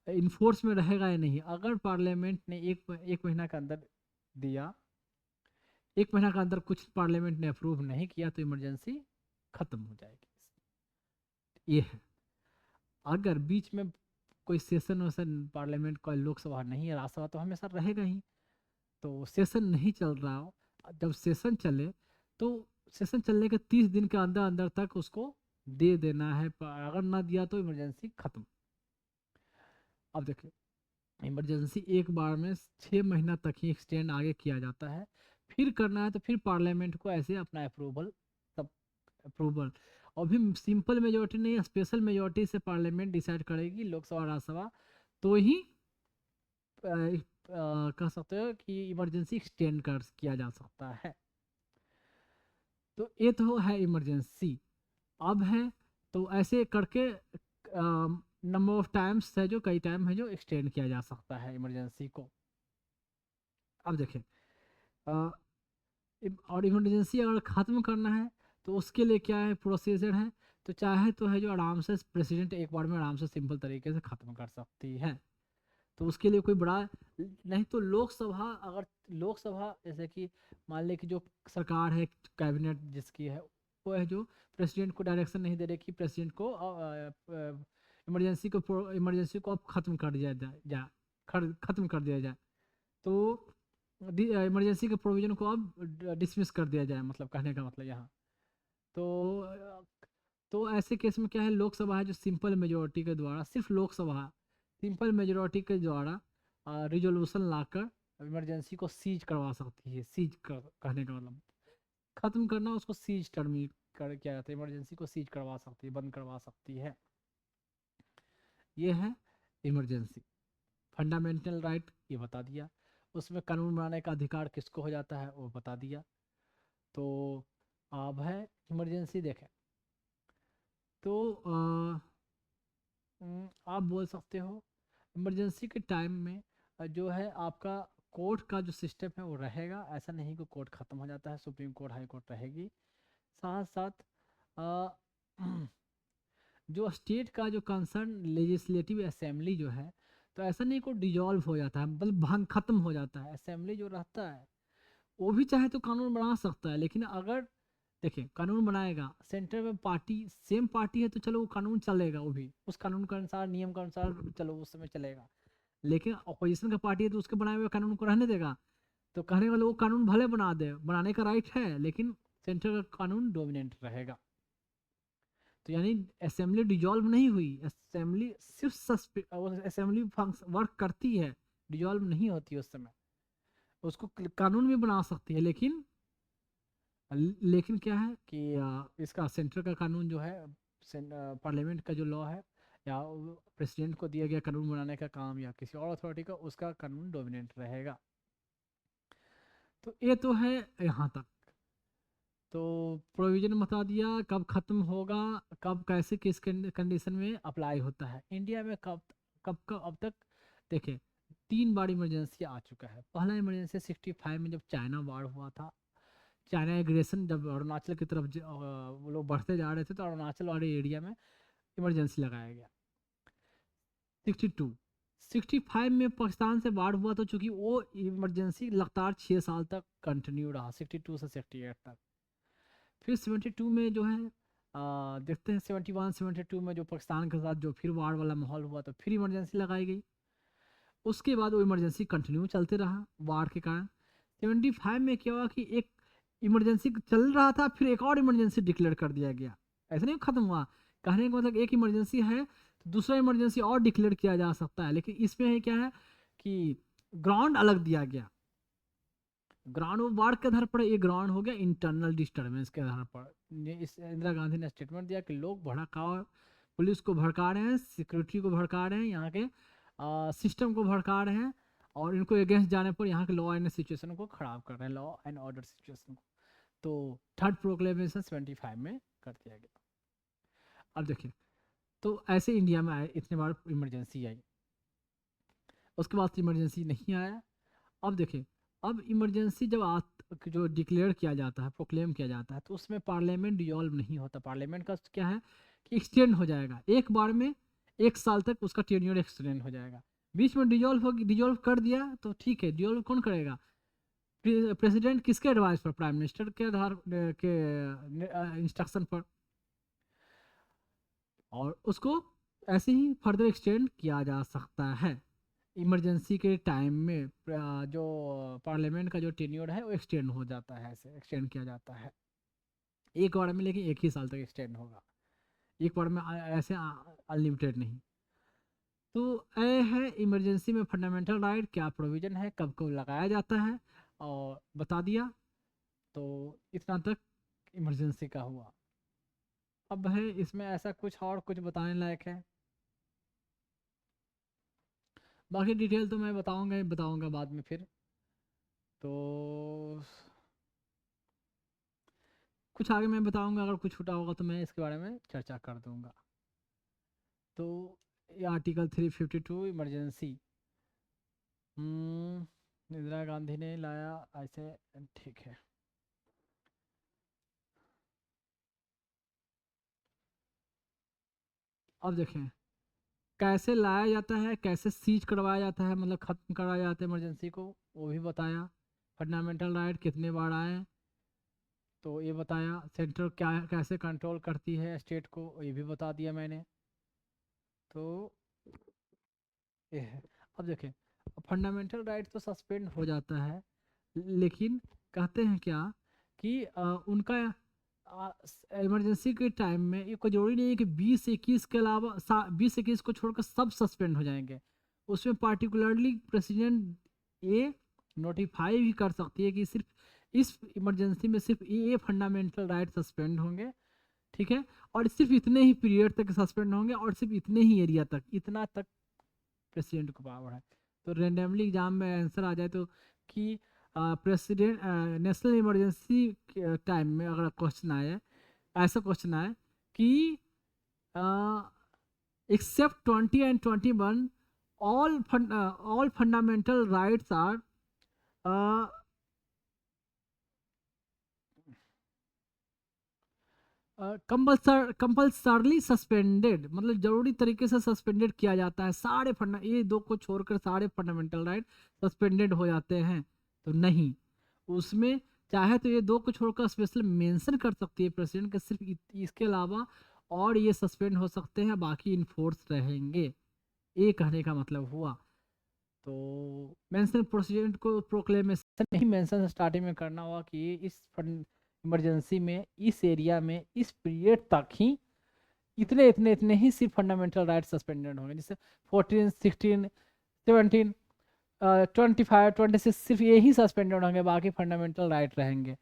इन्फोर्स में रहेगा या नहीं। अगर पार्लियामेंट ने एक महीना के अंदर दिया, 1 महीना के अंदर कुछ पार्लियामेंट ने अप्रूव नहीं किया तो इमरजेंसी खत्म हो जाएगी। ये है। अगर बीच में कोई सेशन वेशन पार्लियामेंट का, लोकसभा नहीं है, राज्यसभा तो हमेशा रहेगा ही, तो सेशन नहीं चल रहा हो, जब सेशन चले तो सेशन चलने के 30 दिन के अंदर अंदर तक उसको दे देना है। अगर ना दिया तो इमरजेंसी खत्म। अब देखिए, इमरजेंसी एक बार में 6 महीना तक ही एक्सटेंड आगे किया जाता है। फिर करना है तो फिर पार्लियामेंट को ऐसे अपना अप्रूवल, तब अप्रूवल। और भी सिंपल मेजोरिटी नहीं, स्पेशल मेजोरिटी से पार्लियामेंट डिसाइड करेगी, लोकसभा राज्यसभा, तो ही कह सकते हो कि इमरजेंसी एक्सटेंड कर किया जा सकता है। तो ये तो है इमरजेंसी। अब है तो ऐसे करके नंबर ऑफ टाइम्स है जो, कई टाइम है जो एक्सटेंड किया जा सकता है इमरजेंसी को। अब देखें, अ, और इमरजेंसी अगर ख़त्म करना है तो उसके लिए क्या है प्रोसीजर है। तो चाहे तो है जो आराम से प्रेसिडेंट एक बार में आराम से सिंपल तरीके से ख़त्म कर सकती है। तो उसके लिए कोई बड़ा नहीं, तो लोकसभा, अगर लोकसभा जैसे कि मान लें कि जो सरकार है, कैबिनेट जिसकी है, वो है जो प्रेसिडेंट को डायरेक्शन नहीं दे रही कि प्रेसिडेंट को इमरजेंसी को अब ख़त्म कर दिया जाए, ख़त्म कर दिया जाए, तो इमरजेंसी के प्रोविजन को अब डिसमिस कर दिया जाए, मतलब कहने का मतलब यहाँ। तो ऐसे केस में क्या है, लोकसभा है जो सिंपल मेजोरिटी के द्वारा, सिर्फ लोकसभा सिंपल मेजोरिटी के द्वारा रिजोल्यूशन लाकर इमरजेंसी को सीज करवा सकती है। सीज कर कहने का मतलब खत्म करना, उसको सीज टर्मी कर किया जाता है, इमरजेंसी को सीज करवा सकती है, बंद करवा सकती है। ये है इमरजेंसी। फंडामेंटल राइट ये बता दिया, उसमें कानून बनाने का अधिकार किसको हो जाता है वो बता दिया। तो अब है इमरजेंसी देखें तो आप बोल सकते हो इमरजेंसी के टाइम में जो है आपका कोर्ट का जो सिस्टम है वो रहेगा। ऐसा नहीं कि कोर्ट ख़त्म हो जाता है, सुप्रीम कोर्ट, हाई कोर्ट रहेगी। साथ साथ अ, जो स्टेट का जो कंसर्न लेजिस्लेटिव असेंबली जो है, तो ऐसा नहीं को डिजॉल्व हो जाता है, मतलब भंग खत्म हो जाता है। असेंबली जो रहता है वो भी चाहे तो कानून बना सकता है, लेकिन अगर देखिए कानून बनाएगा, सेंटर में पार्टी सेम पार्टी है तो चलो वो कानून चलेगा, वो भी उस कानून के अनुसार, नियम के अनुसार चलो उस समय चलेगा। लेकिन अपोजिशन का पार्टी है तो उसके बनाए हुए कानून को रहने देगा। तो कहने वाले वो कानून भले बना दे, बनाने का राइट है, लेकिन सेंटर का कानून डोमिनेंट रहेगा। तो यानी असेंबली डिजॉल्व नहीं हुई, असेंबली सिर्फ असेंबली वर्क करती है, डिजॉल्व नहीं होती उस समय। उसको कानून भी बना सकती है, लेकिन क्या है कि इसका सेंटर का कानून जो है, पार्लियामेंट का जो लॉ है, या प्रेसिडेंट को दिया गया कानून बनाने का काम, या किसी और अथॉरिटी का, उसका कानून डोमिनेंट रहेगा। तो ये तो है यहाँ तक। तो प्रोविजन बता दिया कब खत्म होगा, कब कैसे किस कंडीशन में अप्लाई होता है इंडिया में, कब कब कब अब तक। देखिए 3 बार इमरजेंसी आ चुका है। पहला इमरजेंसी 65 में जब चाइना वार हुआ था, चाइना एग्रेशन, जब अरुणाचल की तरफ वो लोग बढ़ते जा रहे थे तो अरुणाचल वाले एरिया में इमरजेंसी लगाया गया। 62 65 में पाकिस्तान से वार हुआ, तो चूंकि वो इमरजेंसी लगातार 6 साल तक कंटिन्यू रहा, 62 से 68 तक। फिर 72 में जो है देखते हैं 71 72 में जो पाकिस्तान के साथ जो फिर वार वाला माहौल हुआ तो फिर इमरजेंसी लगाई गई। उसके बाद वो इमरजेंसी कंटिन्यू चलते रहा वार के कारण। 75 में क्या हुआ कि एक इमरजेंसी चल रहा था, फिर एक और इमरजेंसी डिक्लेयर कर दिया गया। ऐसा नहीं खत्म हुआ, कहने का मतलब एक इमरजेंसी है तो दूसरा इमरजेंसी और डिक्लेयर किया जा सकता है, लेकिन इसमें है क्या है कि ग्राउंड अलग दिया गया। ग्राउंड वार के आधार पर ये ग्राउंड हो गया इंटरनल डिस्टर्बेंस के आधार पर। इस इंदिरा गांधी ने स्टेटमेंट दिया कि लोग भड़काओ, पुलिस को भड़का रहे हैं, सिक्योरिटी को भड़का रहे हैं, यहाँ के सिस्टम को भड़का रहे हैं, और इनको अगेंस्ट जाने पर यहाँ के लॉ एंड सिचुएशन को खराब कर रहे हैं, लॉ एंड ऑर्डर सिचुएशन को। तो थर्ड प्रोक्लेमेशन 75 में कर दिया गया। अब देखिए, तो ऐसे इंडिया में आए, इतने बार इमरजेंसी आई, उसके बाद इमरजेंसी नहीं आया। अब देखिए, अब इमरजेंसी जब जो डिक्लेयर किया जाता है, प्रोक्लेम किया जाता है, तो उसमें पार्लियामेंट डिजॉल्व नहीं होता। पार्लियामेंट का क्या है कि एक्सटेंड हो जाएगा, एक बार में 1 साल तक उसका टेन्योर एक्सटेंड हो जाएगा। बीच में डिजॉल्व कर दिया तो ठीक है, डिजॉल्व कौन करेगा? प्रेसिडेंट किसके एडवाइस पर? प्राइम मिनिस्टर के आधार के इंस्ट्रक्शन पर, और उसको ऐसे ही फर्दर एक्सटेंड किया जा सकता है। इमरजेंसी के टाइम में जो पार्लियामेंट का जो टेन्योर है वो एक्सटेंड हो जाता है, ऐसे एक्सटेंड किया जाता है एक बार में, लेकिन 1 ही साल तक एक्सटेंड होगा, एक बार में ऐसे अनलिमिटेड नहीं। तो ये है इमरजेंसी में फंडामेंटल राइट क्या प्रोविजन है, कब कब लगाया जाता है, और बता दिया। तो इतना तक इमरजेंसी का हुआ। अब है इसमें ऐसा कुछ और कुछ बताने लायक है, बाकी डिटेल तो मैं बताऊंगा बाद में फिर। तो कुछ आगे मैं बताऊंगा, अगर कुछ छूटा होगा तो मैं इसके बारे में चर्चा कर दूंगा। तो ये आर्टिकल 352 इमरजेंसी इंदिरा गांधी ने लाया ऐसे, ठीक है। अब देखें कैसे लाया जाता है, कैसे सीज करवाया जाता है, मतलब ख़त्म करवाया जाता है इमरजेंसी को, वो भी बताया। फंडामेंटल राइट कितने बार आए तो ये बताया। सेंटर क्या कैसे कंट्रोल करती है स्टेट को, ये भी बता दिया मैंने। तो ये है। अब देखें, फंडामेंटल राइट तो सस्पेंड हो जाता है, लेकिन कहते हैं क्या कि उनका इमरजेंसी के टाइम में ये कोई जरूरी नहीं है कि 20-21 के अलावा 20-21 को छोड़कर सब सस्पेंड हो जाएंगे। उसमें पार्टिकुलरली प्रेसिडेंट ये नोटिफाई भी कर सकती है कि सिर्फ इस इमरजेंसी में सिर्फ ये फंडामेंटल राइट सस्पेंड होंगे, ठीक है, और सिर्फ इतने ही पीरियड तक सस्पेंड होंगे, और सिर्फ इतने ही एरिया तक, इतना तक प्रेसिडेंट को पावर है। तो रेंडमली एग्जाम में आंसर आ जाए तो कि प्रेसिडेंट नेशनल इमरजेंसी टाइम में अगर क्वेश्चन आए, ऐसा क्वेश्चन आए कि except 20 and 21 all fundamental rights are compulsorily suspended, मतलब जरूरी तरीके से सस्पेंडेड किया जाता है। ये दो को छोड़कर सारे फंडामेंटल राइट सस्पेंडेड हो जाते हैं तो नहीं, उसमें चाहे तो ये दो को छोड़कर स्पेशल मेंशन कर सकती है प्रेसिडेंट के, सिर्फ इसके अलावा और ये सस्पेंड हो सकते हैं, बाकी इन्फोर्स रहेंगे, ये कहने का मतलब हुआ। तो मेंशन प्रेसिडेंट को प्रोक्लेमेशन नहीं मेंशन स्टार्टिंग में करना हुआ कि इस इमरजेंसी में इस एरिया में इस पीरियड तक ही इतने इतने इतने ही सिर्फ फंडामेंटल राइट सस्पेंडेड होंगे, जैसे 14 16 17 25 26 सिर्फ यही सस्पेंडेड होंगे, बाकी फंडामेंटल राइट रहेंगे।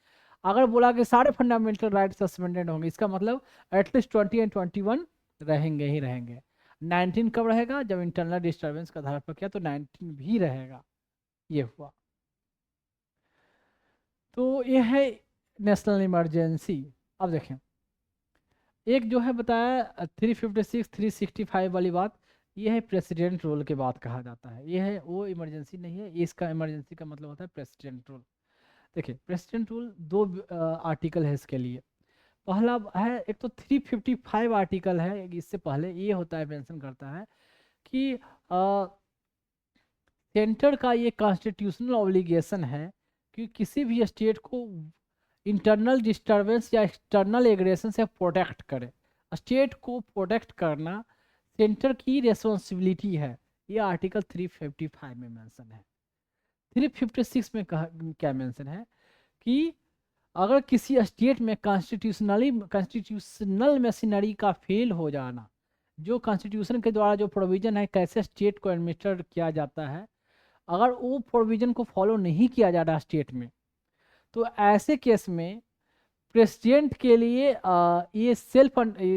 अगर बोला कि सारे फंडामेंटल राइट सस्पेंडेड होंगे, इसका मतलब एटलीस्ट 20 and 21 रहेंगे ही रहेंगे। 19 कब रहेगा? जब इंटरनल डिस्टर्बेंस का आधार पर किया तो 19 भी रहेगा। ये हुआ। तो ये है नेशनल इमरजेंसी। अब देखें, एक जो है बताया 356 365 वाली बात, ये है प्रेसिडेंट रूल के बाद कहा जाता है। ये है वो इमरजेंसी नहीं है, इसका इमरजेंसी का मतलब होता है प्रेसिडेंट रूल। देखिए प्रेसिडेंट रूल दो आर्टिकल है इसके लिए। पहला है, एक तो 355 आर्टिकल है, इससे पहले ये होता है, मेंशन करता है कि सेंटर का ये कॉन्स्टिट्यूशनल ऑब्लिगेशन है कि किसी भी स्टेट को इंटरनल डिस्टरबेंस या एक्सटर्नल एग्रेशन से प्रोटेक्ट करे। स्टेट को प्रोटेक्ट करना सेंटर की रेस्पॉन्सिबिलिटी है। ये आर्टिकल 355 में मेंशन है। 356 में क्या मेंशन है कि अगर किसी स्टेट में कॉन्स्टिट्यूशनल मशीनरी का फेल हो जाना, जो कॉन्स्टिट्यूशन के द्वारा जो प्रोविजन है कैसे स्टेट को एडमिनिस्टर किया जाता है, अगर वो प्रोविजन को फॉलो नहीं किया जा रहा स्टेट में, तो ऐसे केस में प्रेसिडेंट के लिए ये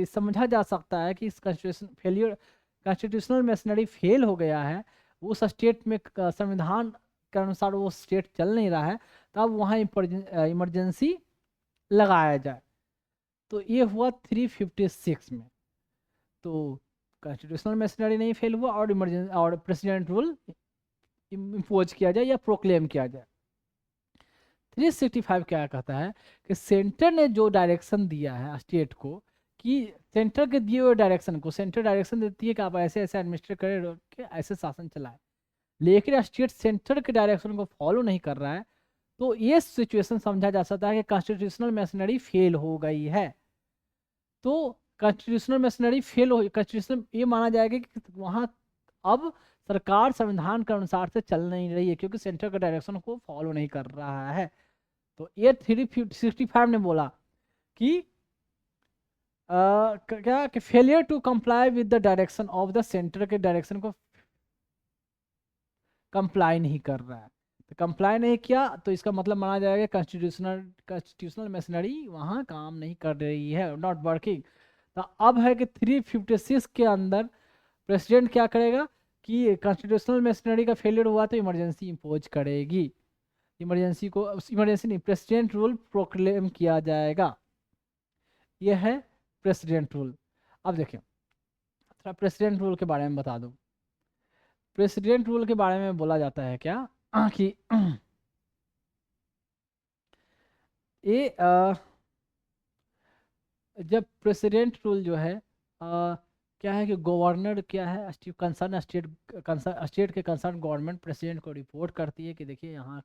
समझा जा सकता है कि इस कॉन्स्टिट्यूशनल मशीनरी फेल हो गया है, उस स्टेट में संविधान के अनुसार वो स्टेट चल नहीं रहा है, तब वहाँ इमरजेंसी लगाया जाए। तो ये हुआ 356 में। तो कॉन्स्टिट्यूशनल मशीनरी नहीं फेल हुआ और इमरजेंसी और प्रेसिडेंट रूल इम्पोज किया जाए या प्रोक्लेम किया जाए। 365 क्या कहता है कि सेंटर ने जो डायरेक्शन दिया है स्टेट को, कि सेंटर के दिए हुए डायरेक्शन को सेंटर डायरेक्शन देती है कि आप ऐसे ऐसे एडमिनिस्टर करें कि ऐसे शासन चलाएं, लेकिन स्टेट सेंटर के डायरेक्शन को फॉलो नहीं कर रहा है, तो ये सिचुएशन समझा जा सकता है कि कॉन्स्टिट्यूशनल मशीनरी फेल हो गई है। तो कॉन्स्टिट्यूशनल मशीनरी फेल हो, कॉन्स्टिट्यूशनल ये माना जाएगा कि वहाँ अब सरकार संविधान के अनुसार से चल नहीं रही है, क्योंकि सेंटर के डायरेक्शन को फॉलो नहीं कर रहा है। तो ये 365 ने बोला कि क्या कि failure to comply with the direction of the centre के डायरेक्शन को कंप्लाई नहीं कर रहा है। तो कंप्लाई नहीं किया तो इसका मतलब माना जाएगा कॉन्स्टिट्यूशनल मशीनरी वहाँ काम नहीं कर रही है, नॉट वर्किंग। तो अब है कि 356 के अंदर प्रेसिडेंट क्या करेगा कि कॉन्स्टिट्यूशनल मशीनरी का फेलियर हुआ तो इमरजेंसी इम्पोज करेगी। इमरजेंसी नहीं, प्रेसिडेंट रूल प्रोक्लेम किया जाएगा। यह है प्रेसिडेंट रूल। अब देखिए थोड़ा प्रेसिडेंट रूल के बारे में बता दूं। प्रेसिडेंट रूल के बारे में बोला जाता है क्या कि ये जब प्रेसिडेंट रूल जो है क्या है कि गवर्नर क्या है कंसर्न स्टेट के कंसर्न गवर्नमेंट प्रेसिडेंट को रिपोर्ट करती है कि देखिए यहाँ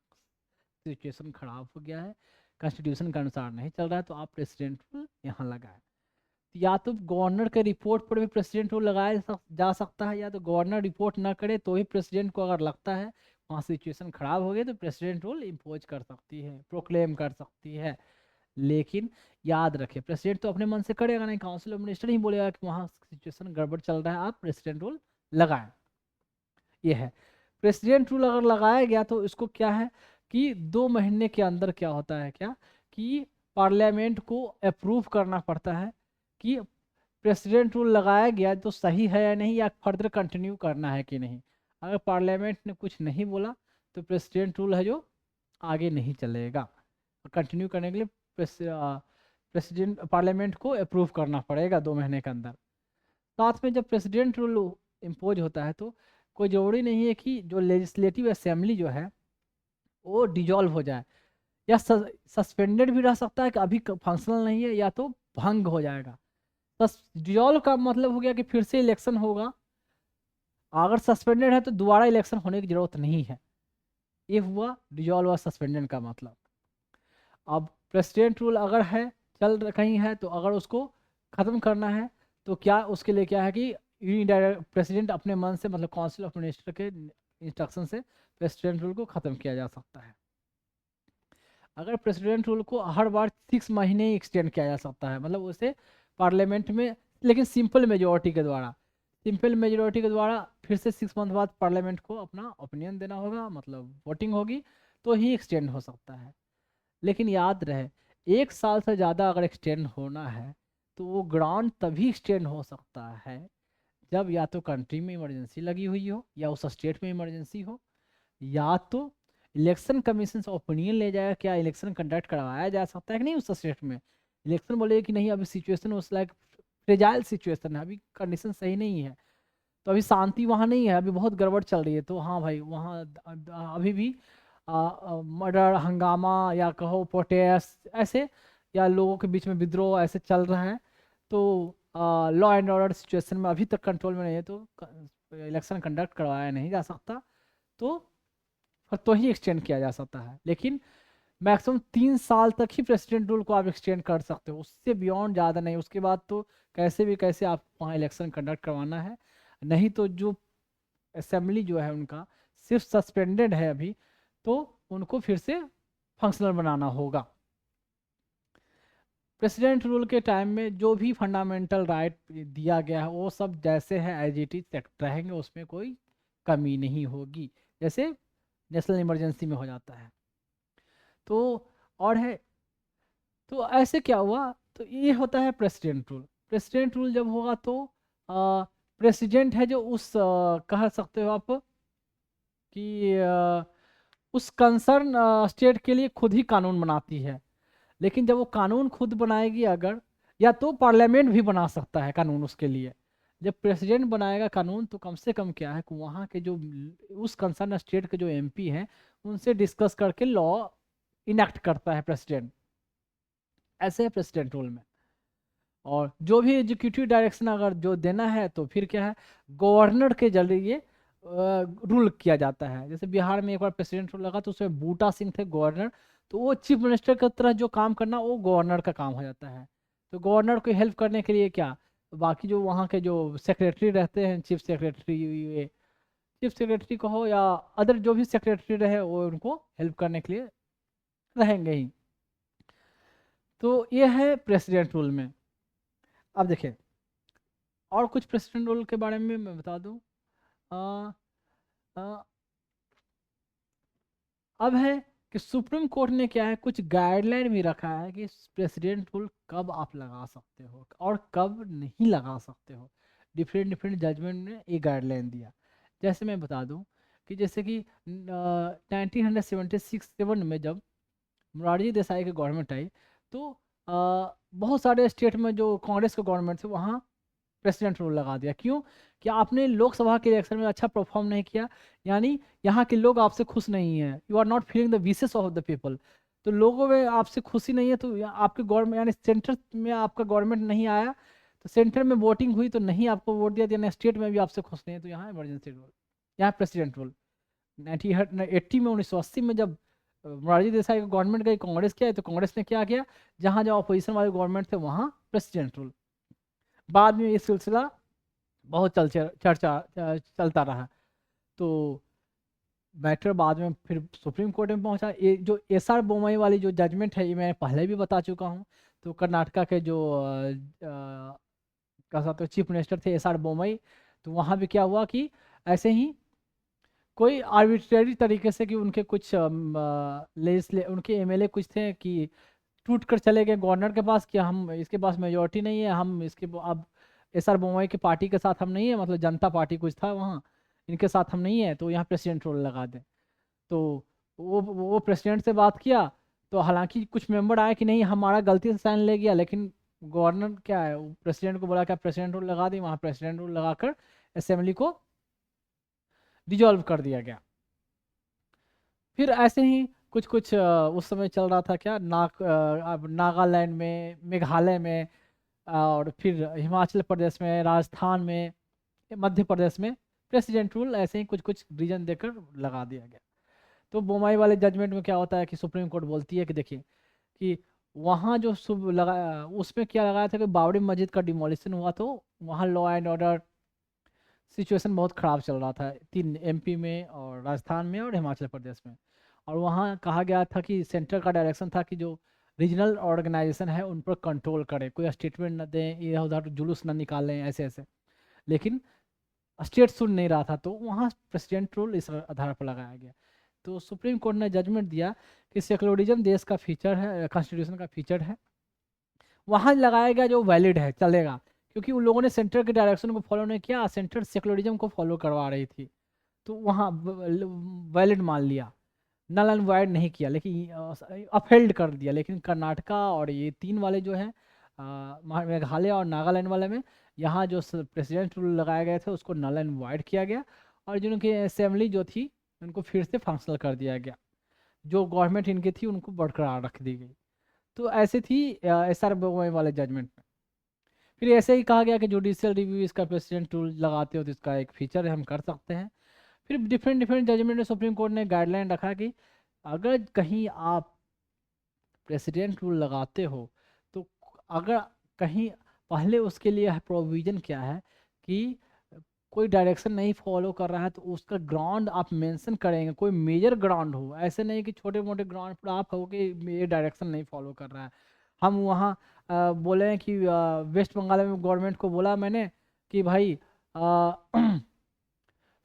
सिचुएशन खराब हो गया है, कॉन्स्टिट्यूशन के अनुसार नहीं चल रहा है, तो आप प्रेसिडेंट रूल यहाँ लगाए। या तो गवर्नर के रिपोर्ट पर भी प्रेसिडेंट रूल लगाया जा सकता है, या तो गवर्नर रिपोर्ट ना करे तो ही प्रेसिडेंट को अगर लगता है वहाँ सिचुएशन खराब हो गई तो प्रेसिडेंट रूल इम्पोज कर सकती है, प्रोक्लेम कर सकती है। लेकिन याद रखें प्रेसिडेंट तो अपने मन से करेगा नहीं, काउंसिल ऑफ मिनिस्टर ही बोलेगा कि वहाँ सिचुएशन गड़बड़ चल रहा है, आप प्रेसिडेंट रूल लगाएं। ये है प्रेसिडेंट रूल अगर लगाया गया तो इसको क्या है कि 2 महीने के अंदर क्या होता है क्या कि पार्लियामेंट को अप्रूव करना पड़ता है कि प्रेसिडेंट रूल लगाया गया तो सही है या नहीं, या फर्दर कंटिन्यू करना है कि नहीं। अगर पार्लियामेंट ने कुछ नहीं बोला तो प्रेसिडेंट रूल है जो आगे नहीं चलेगा, कंटिन्यू करने के लिए प्रेसिडेंट पार्लियामेंट को अप्रूव करना पड़ेगा 2 महीने के अंदर। साथ में जब प्रेसिडेंट रूल इम्पोज होता है तो कोई ज़रूरी नहीं है कि जो लेजिस्लेटिव असेंबली जो है वो डिजॉल्व हो जाए, या सस्पेंडेड भी रह सकता है कि अभी फंक्शनल नहीं है, या तो भंग हो जाएगा। डिजॉल्व का मतलब हो गया कि फिर से इलेक्शन होगा, अगर सस्पेंडेड है तो दोबारा इलेक्शन होने की जरूरत नहीं है। ये हुआ डिजॉल्व और सस्पेंडेड का मतलब। अब प्रेसिडेंट रूल अगर है चल कहीं है तो अगर उसको ख़त्म करना है तो क्या उसके लिए क्या है कि प्रेसिडेंट अपने मन से मतलब काउंसिल ऑफ मिनिस्टर के इंस्ट्रक्शन से प्रेसिडेंट रूल को ख़त्म किया जा सकता है। अगर प्रेसिडेंट रूल को हर बार 6 महीने ही एक्सटेंड किया जा सकता है, मतलब उसे पार्लियामेंट में, लेकिन सिंपल मेजोरिटी के द्वारा, फिर से 6 मंथ बाद पार्लियामेंट को अपना ओपिनियन देना होगा, मतलब वोटिंग होगी तो ही एक्सटेंड हो सकता है। लेकिन याद रहे 1 साल से ज़्यादा अगर एक्सटेंड होना है तो वो ग्रांट तभी एक्सटेंड हो सकता है जब या तो कंट्री में इमरजेंसी लगी हुई हो, या उस स्टेट में इमरजेंसी हो, या तो इलेक्शन कमीशन से ओपिनियन ले जाएगा क्या इलेक्शन कंडक्ट करवाया जा सकता है कि नहीं उस स्टेट में। इलेक्शन बोलेगा कि नहीं अभी सिचुएशन उस लाइक फ्रेजाइल सिचुएशन है, अभी कंडीशन सही नहीं है, तो अभी शांति वहाँ नहीं है, अभी बहुत गड़बड़ चल रही है, तो हाँ भाई वहाँ अभी भी मर्डर हंगामा या कहो प्रोटेस्ट ऐसे, या लोगों के बीच में विद्रोह ऐसे चल रहा है, तो लॉ एंड ऑर्डर सिचुएशन में अभी तक कंट्रोल में नहीं है, तो इलेक्शन कंडक्ट करवाया नहीं जा सकता, तो ही एक्सटेंड किया जा सकता है। लेकिन मैक्सिमम 3 साल तक ही प्रेसिडेंट रूल को आप एक्सटेंड कर सकते हो, उससे बियॉन्ड ज़्यादा नहीं। उसके बाद तो कैसे भी कैसे आप वहाँ इलेक्शन कंडक्ट करवाना है, नहीं तो जो असेंबली जो है उनका सिर्फ सस्पेंडेड है अभी, तो उनको फिर से फंक्शनल बनाना होगा। प्रेसिडेंट रूल के टाइम में जो भी फंडामेंटल राइट दिया गया है वो सब जैसे है एज इट इज रहेंगे, उसमें कोई कमी नहीं होगी, जैसे नेशनल इमरजेंसी में हो जाता है। तो और है, तो ऐसे क्या हुआ, तो ये होता है प्रेसिडेंट रूल। प्रेसिडेंट रूल जब होगा तो प्रेसिडेंट है जो उस कह सकते हो आप कि उस कंसर्न स्टेट के लिए खुद ही कानून बनाती है। लेकिन जब वो कानून खुद बनाएगी अगर, या तो पार्लियामेंट भी बना सकता है कानून उसके लिए। जब प्रेसिडेंट बनाएगा कानून तो कम से कम क्या है कि वहाँ के जो उस कंसर्न स्टेट के जो एमपी हैं उनसे डिस्कस करके लॉ इनेक्ट करता है प्रेसिडेंट। ऐसे है प्रेसिडेंट रूल में। और जो भी एग्जीक्यूटिव डायरेक्शन अगर जो देना है तो फिर क्या है, गवर्नर के जरिए रूल किया जाता है। जैसे बिहार में एक बार प्रेसिडेंट रूल लगा तो उसमें बूटा सिंह थे गवर्नर, तो वो चीफ मिनिस्टर की तरह जो काम करना वो गवर्नर का काम हो जाता है। तो गवर्नर को हेल्प करने के लिए क्या, बाकी जो वहाँ के जो सेक्रेटरी रहते हैं, चीफ सेक्रेटरी, ये चीफ सेक्रेटरी कहो या अदर जो भी सेक्रेटरी रहे, वो उनको हेल्प करने के लिए रहेंगे ही। तो ये है प्रेसिडेंट रूल में। अब देखिए और कुछ प्रेसिडेंट रूल के बारे में मैं बता दूं। अ, अ, अब है कि सुप्रीम कोर्ट ने क्या है कुछ गाइडलाइन भी रखा है कि प्रेसिडेंट रूल कब आप लगा सकते हो और कब नहीं लगा सकते हो। डिफरेंट डिफरेंट जजमेंट ने ये गाइडलाइन दिया। जैसे मैं बता दूं कि जैसे कि 1976-7 में जब मोरारजी देसाई की गवर्नमेंट आई, तो बहुत सारे स्टेट में जो कांग्रेस का गवर्नमेंट थे वहाँ प्रेसिडेंट रूल लगा दिया। क्यों? कि आपने लोकसभा के इलेक्शन में अच्छा परफॉर्म नहीं किया, यानी यहाँ के लोग आपसे खुश नहीं हैं, you are not feeling the wishes of the people. तो लोगों में आपसे खुशी नहीं है, तो आपके गवर्नमेंट यानी सेंटर में आपका गवर्नमेंट नहीं आया, तो सेंटर में वोटिंग हुई तो नहीं आपको वोट दिया, यानी स्टेट में भी आपसे खुश नहीं है, तो यहाँ इमरजेंसी रूल, यहाँ प्रेसिडेंट रूल। 1980 में 1980 में जब मोरारजी देसाई का गवर्नमेंट गई, कांग्रेस किया, तो कांग्रेस ने क्या किया, जहाँ जहाँ अपोजिशन वाले गवर्नमेंट थे वहाँ प्रेसिडेंट रूल। बाद में ये सिलसिला बहुत चर्चा चलता रहा। तो मैटर बाद में फिर सुप्रीम कोर्ट में पहुंचा। ये जो एसआर बोमई वाली जो जजमेंट है ये मैं पहले भी बता चुका हूँ। तो कर्नाटका के जो कह सकते हो चीफ मिनिस्टर थे एसआर बोमई, तो वहाँ भी क्या हुआ कि ऐसे ही कोई आर्बिट्रेरी तरीके से कि उनके कुछ उनके एमएलए कुछ थे कि टूट कर चले गए गवर्नर के पास कि हम इसके पास मेजोरिटी नहीं है, हम इसके अब एसआर बोमई की पार्टी के साथ हम नहीं है, मतलब जनता पार्टी कुछ था वहाँ, इनके साथ हम नहीं है, तो यहाँ प्रेसिडेंट रोल लगा दें। तो वो प्रेसिडेंट से बात किया, तो हालांकि कुछ मेंबर आए कि नहीं हमारा गलती से साइन ले गया, लेकिन गवर्नर क्या है प्रेसिडेंट को बोला क्या प्रेसिडेंट रूल लगा दी, वहाँ प्रेसिडेंट रूल लगाकर असेंबली को डिजॉल्व कर दिया गया। फिर ऐसे ही कुछ कुछ उस समय चल रहा था क्या, नागालैंड में, मेघालय में, और फिर हिमाचल प्रदेश में, राजस्थान में, मध्य प्रदेश में प्रेसिडेंट रूल ऐसे ही कुछ कुछ रीजन देकर लगा दिया गया। तो बोमाई वाले जजमेंट में क्या होता है कि सुप्रीम कोर्ट बोलती है कि देखिए कि वहाँ जो शुभ लगा उसमें क्या लगाया था कि बाबरी मस्जिद का डिमोलिशन हुआ, तो वहाँ लॉ एंड ऑर्डर सिचुएशन बहुत ख़राब चल रहा था 3 एमपी में और राजस्थान में और हिमाचल प्रदेश में। और वहाँ कहा गया था कि सेंटर का डायरेक्शन था कि जो रीजनल ऑर्गेनाइजेशन है उन पर कंट्रोल करे, कोई स्टेटमेंट न दें, इधर उधर जुलूस न निकालें, ऐसे ऐसे। लेकिन स्टेट सुन नहीं रहा था, तो वहाँ प्रेसिडेंट रूल इस आधार पर लगाया गया। तो सुप्रीम कोर्ट ने जजमेंट दिया कि सेकुलरिज्म देश का फीचर है, कॉन्स्टिट्यूशन का फीचर है, वहाँ लगाया गया जो वैलिड है चलेगा, क्योंकि उन लोगों ने सेंटर के डायरेक्शन को फॉलो नहीं किया, सेंटर सेकुलरिज्म को फॉलो करवा रही थी, तो वहाँ वैलिड मान लिया, नल एंड वाइड नहीं किया, लेकिन अपहेल्ड कर दिया। लेकिन कर्नाटका और ये 3 वाले जो है मेघालय और नागालैंड वाले में, यहाँ जो प्रेसिडेंट रूल लगाए गए थे उसको नल एंड वाइड किया गया, और जिनकी असेंबली जो थी उनको फिर से फंक्शनल कर दिया गया, जो गवर्नमेंट इनकी थी उनको बरकरार रख दी गई। तो ऐसे थी एसआर बोमई वाले जजमेंट में। फिर ऐसे ही कहा गया कि जुडिशियल रिव्यू इसका प्रेसिडेंट रूल लगाते हो तो इसका एक फीचर है, हम कर सकते हैं। फिर डिफरेंट डिफरेंट जजमेंट में सुप्रीम कोर्ट ने गाइडलाइन रखा कि अगर कहीं आप प्रेसिडेंट रूल लगाते हो तो अगर कहीं पहले उसके लिए प्रोविज़न क्या है कि कोई डायरेक्शन नहीं फॉलो कर रहा है तो उसका ग्राउंड आप मेंशन करेंगे, कोई मेजर ग्राउंड हो, ऐसे नहीं कि छोटे मोटे ग्राउंड पर आप हो कि ये डायरेक्शन नहीं फॉलो कर रहा है। हम वहाँ बोले हैं कि वेस्ट बंगाल में गवर्नमेंट को बोला मैंने कि भाई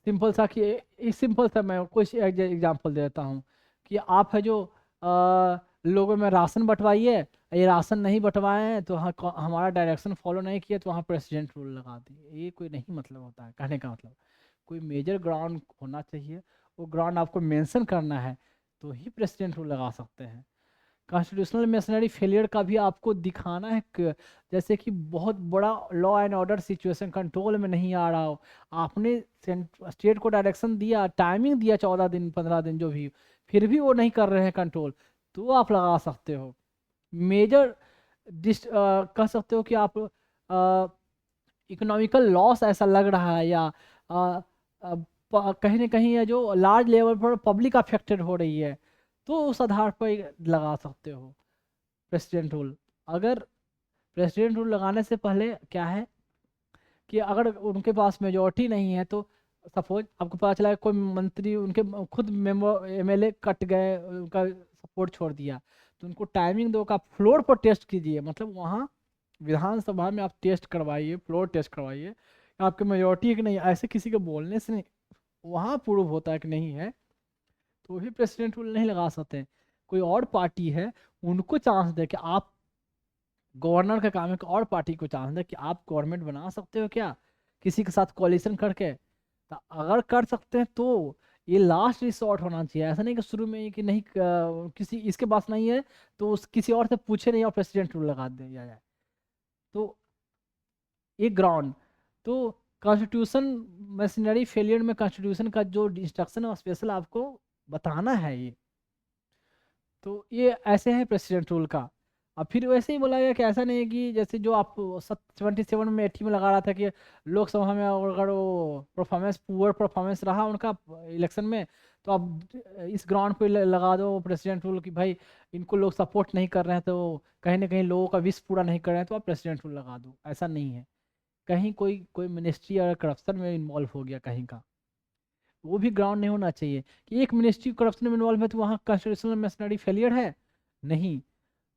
सिंपल सा कि सिंपल सा मैं कुछ एग्जांपल देता हूँ कि आप है जो लोगों में राशन बंटवाइए, ये राशन नहीं बंटवाए हैं तो हमारा डायरेक्शन फॉलो नहीं किया तो वहाँ प्रेसिडेंट रूल लगा दिए। ये कोई नहीं मतलब होता है कहने का मतलब। कोई मेजर ग्राउंड होना चाहिए, वो ग्राउंड आपको मेंशन करना है तो ही प्रेसिडेंट रूल लगा सकते हैं। कॉन्स्टिट्यूशनल मशीनरी फेलियर का भी आपको दिखाना है जैसे कि बहुत बड़ा law and order situation control में नहीं आ रहा हो, आपने स्टेट को डायरेक्शन दिया, टाइमिंग दिया 14 दिन 15 दिन जो भी, फिर भी वो नहीं कर रहे हैं कंट्रोल, तो आप लगा सकते हो। मेजर कह सकते हो कि आप इकोनॉमिकल लॉस ऐसा लग रहा है या आ, आ, कहीं ना कहीं है जो लार्ज लेवल पर पब्लिक अफेक्टेड हो रही है तो उस आधार पर लगा सकते हो प्रेसिडेंट रूल। अगर प्रेसिडेंट रूल लगाने से पहले क्या है कि अगर उनके पास मेजोरिटी नहीं है तो सपोज आपको पता चला कोई मंत्री उनके खुद मेंबर एमएलए कट गए, उनका सपोर्ट छोड़ दिया, तो उनको टाइमिंग दो का फ्लोर पर टेस्ट कीजिए, मतलब वहाँ विधानसभा में आप टेस्ट करवाइए, फ्लोर टेस्ट करवाइए आपके मेजोरिटी है कि नहीं, ऐसे किसी के बोलने से नहीं वहाँ प्रूव होता है कि नहीं है तो भी प्रेसिडेंट रूल नहीं लगा सकते। कोई और पार्टी है उनको चांस दे कि आप, गवर्नर का काम है कि और पार्टी को चांस दे कि आप गवर्नमेंट बना सकते हो क्या किसी के साथ कोalition करके, तो अगर कर सकते हैं तो ये लास्ट रिसोर्ट होना चाहिए। ऐसा नहीं कि शुरू में ही कि नहीं किसी इसके पास नहीं है तो उस किसी और से पूछे नहीं और प्रेसिडेंट रूल लगा दिया जाए। तो एक ग्राउंड तो कॉन्स्टिट्यूशन मशीनरी फेलियर में कॉन्स्टिट्यूशन का जो इंस्ट्रक्शन है स्पेशल आपको बताना है ये। तो ये ऐसे है प्रेसिडेंट रूल का। अब फिर वैसे ही बोला गया कि ऐसा नहीं है कि जैसे जो आप 77 में 80 में लगा रहा था कि लोकसभा में अगर वो परफॉर्मेंस पुअर परफॉर्मेंस रहा उनका इलेक्शन में तो आप इस ग्राउंड पे लगा दो प्रेसिडेंट रूल कि भाई इनको लोग सपोर्ट नहीं कर रहे हैं तो कहीं ना कहीं लोगों का विश पूरा नहीं कर रहे हैं तो आप प्रेसिडेंट रूल लगा दो। ऐसा नहीं है, कहीं कोई कोई मिनिस्ट्री अगर करप्शन में इन्वॉल्व हो गया कहीं का, वो भी ग्राउंड नहीं होना चाहिए कि एक मिनिस्ट्री करप्शन में इन्वॉल्व है तो वहाँ कॉन्स्टिट्यूशनल मशीनरी फेलियर है, नहीं।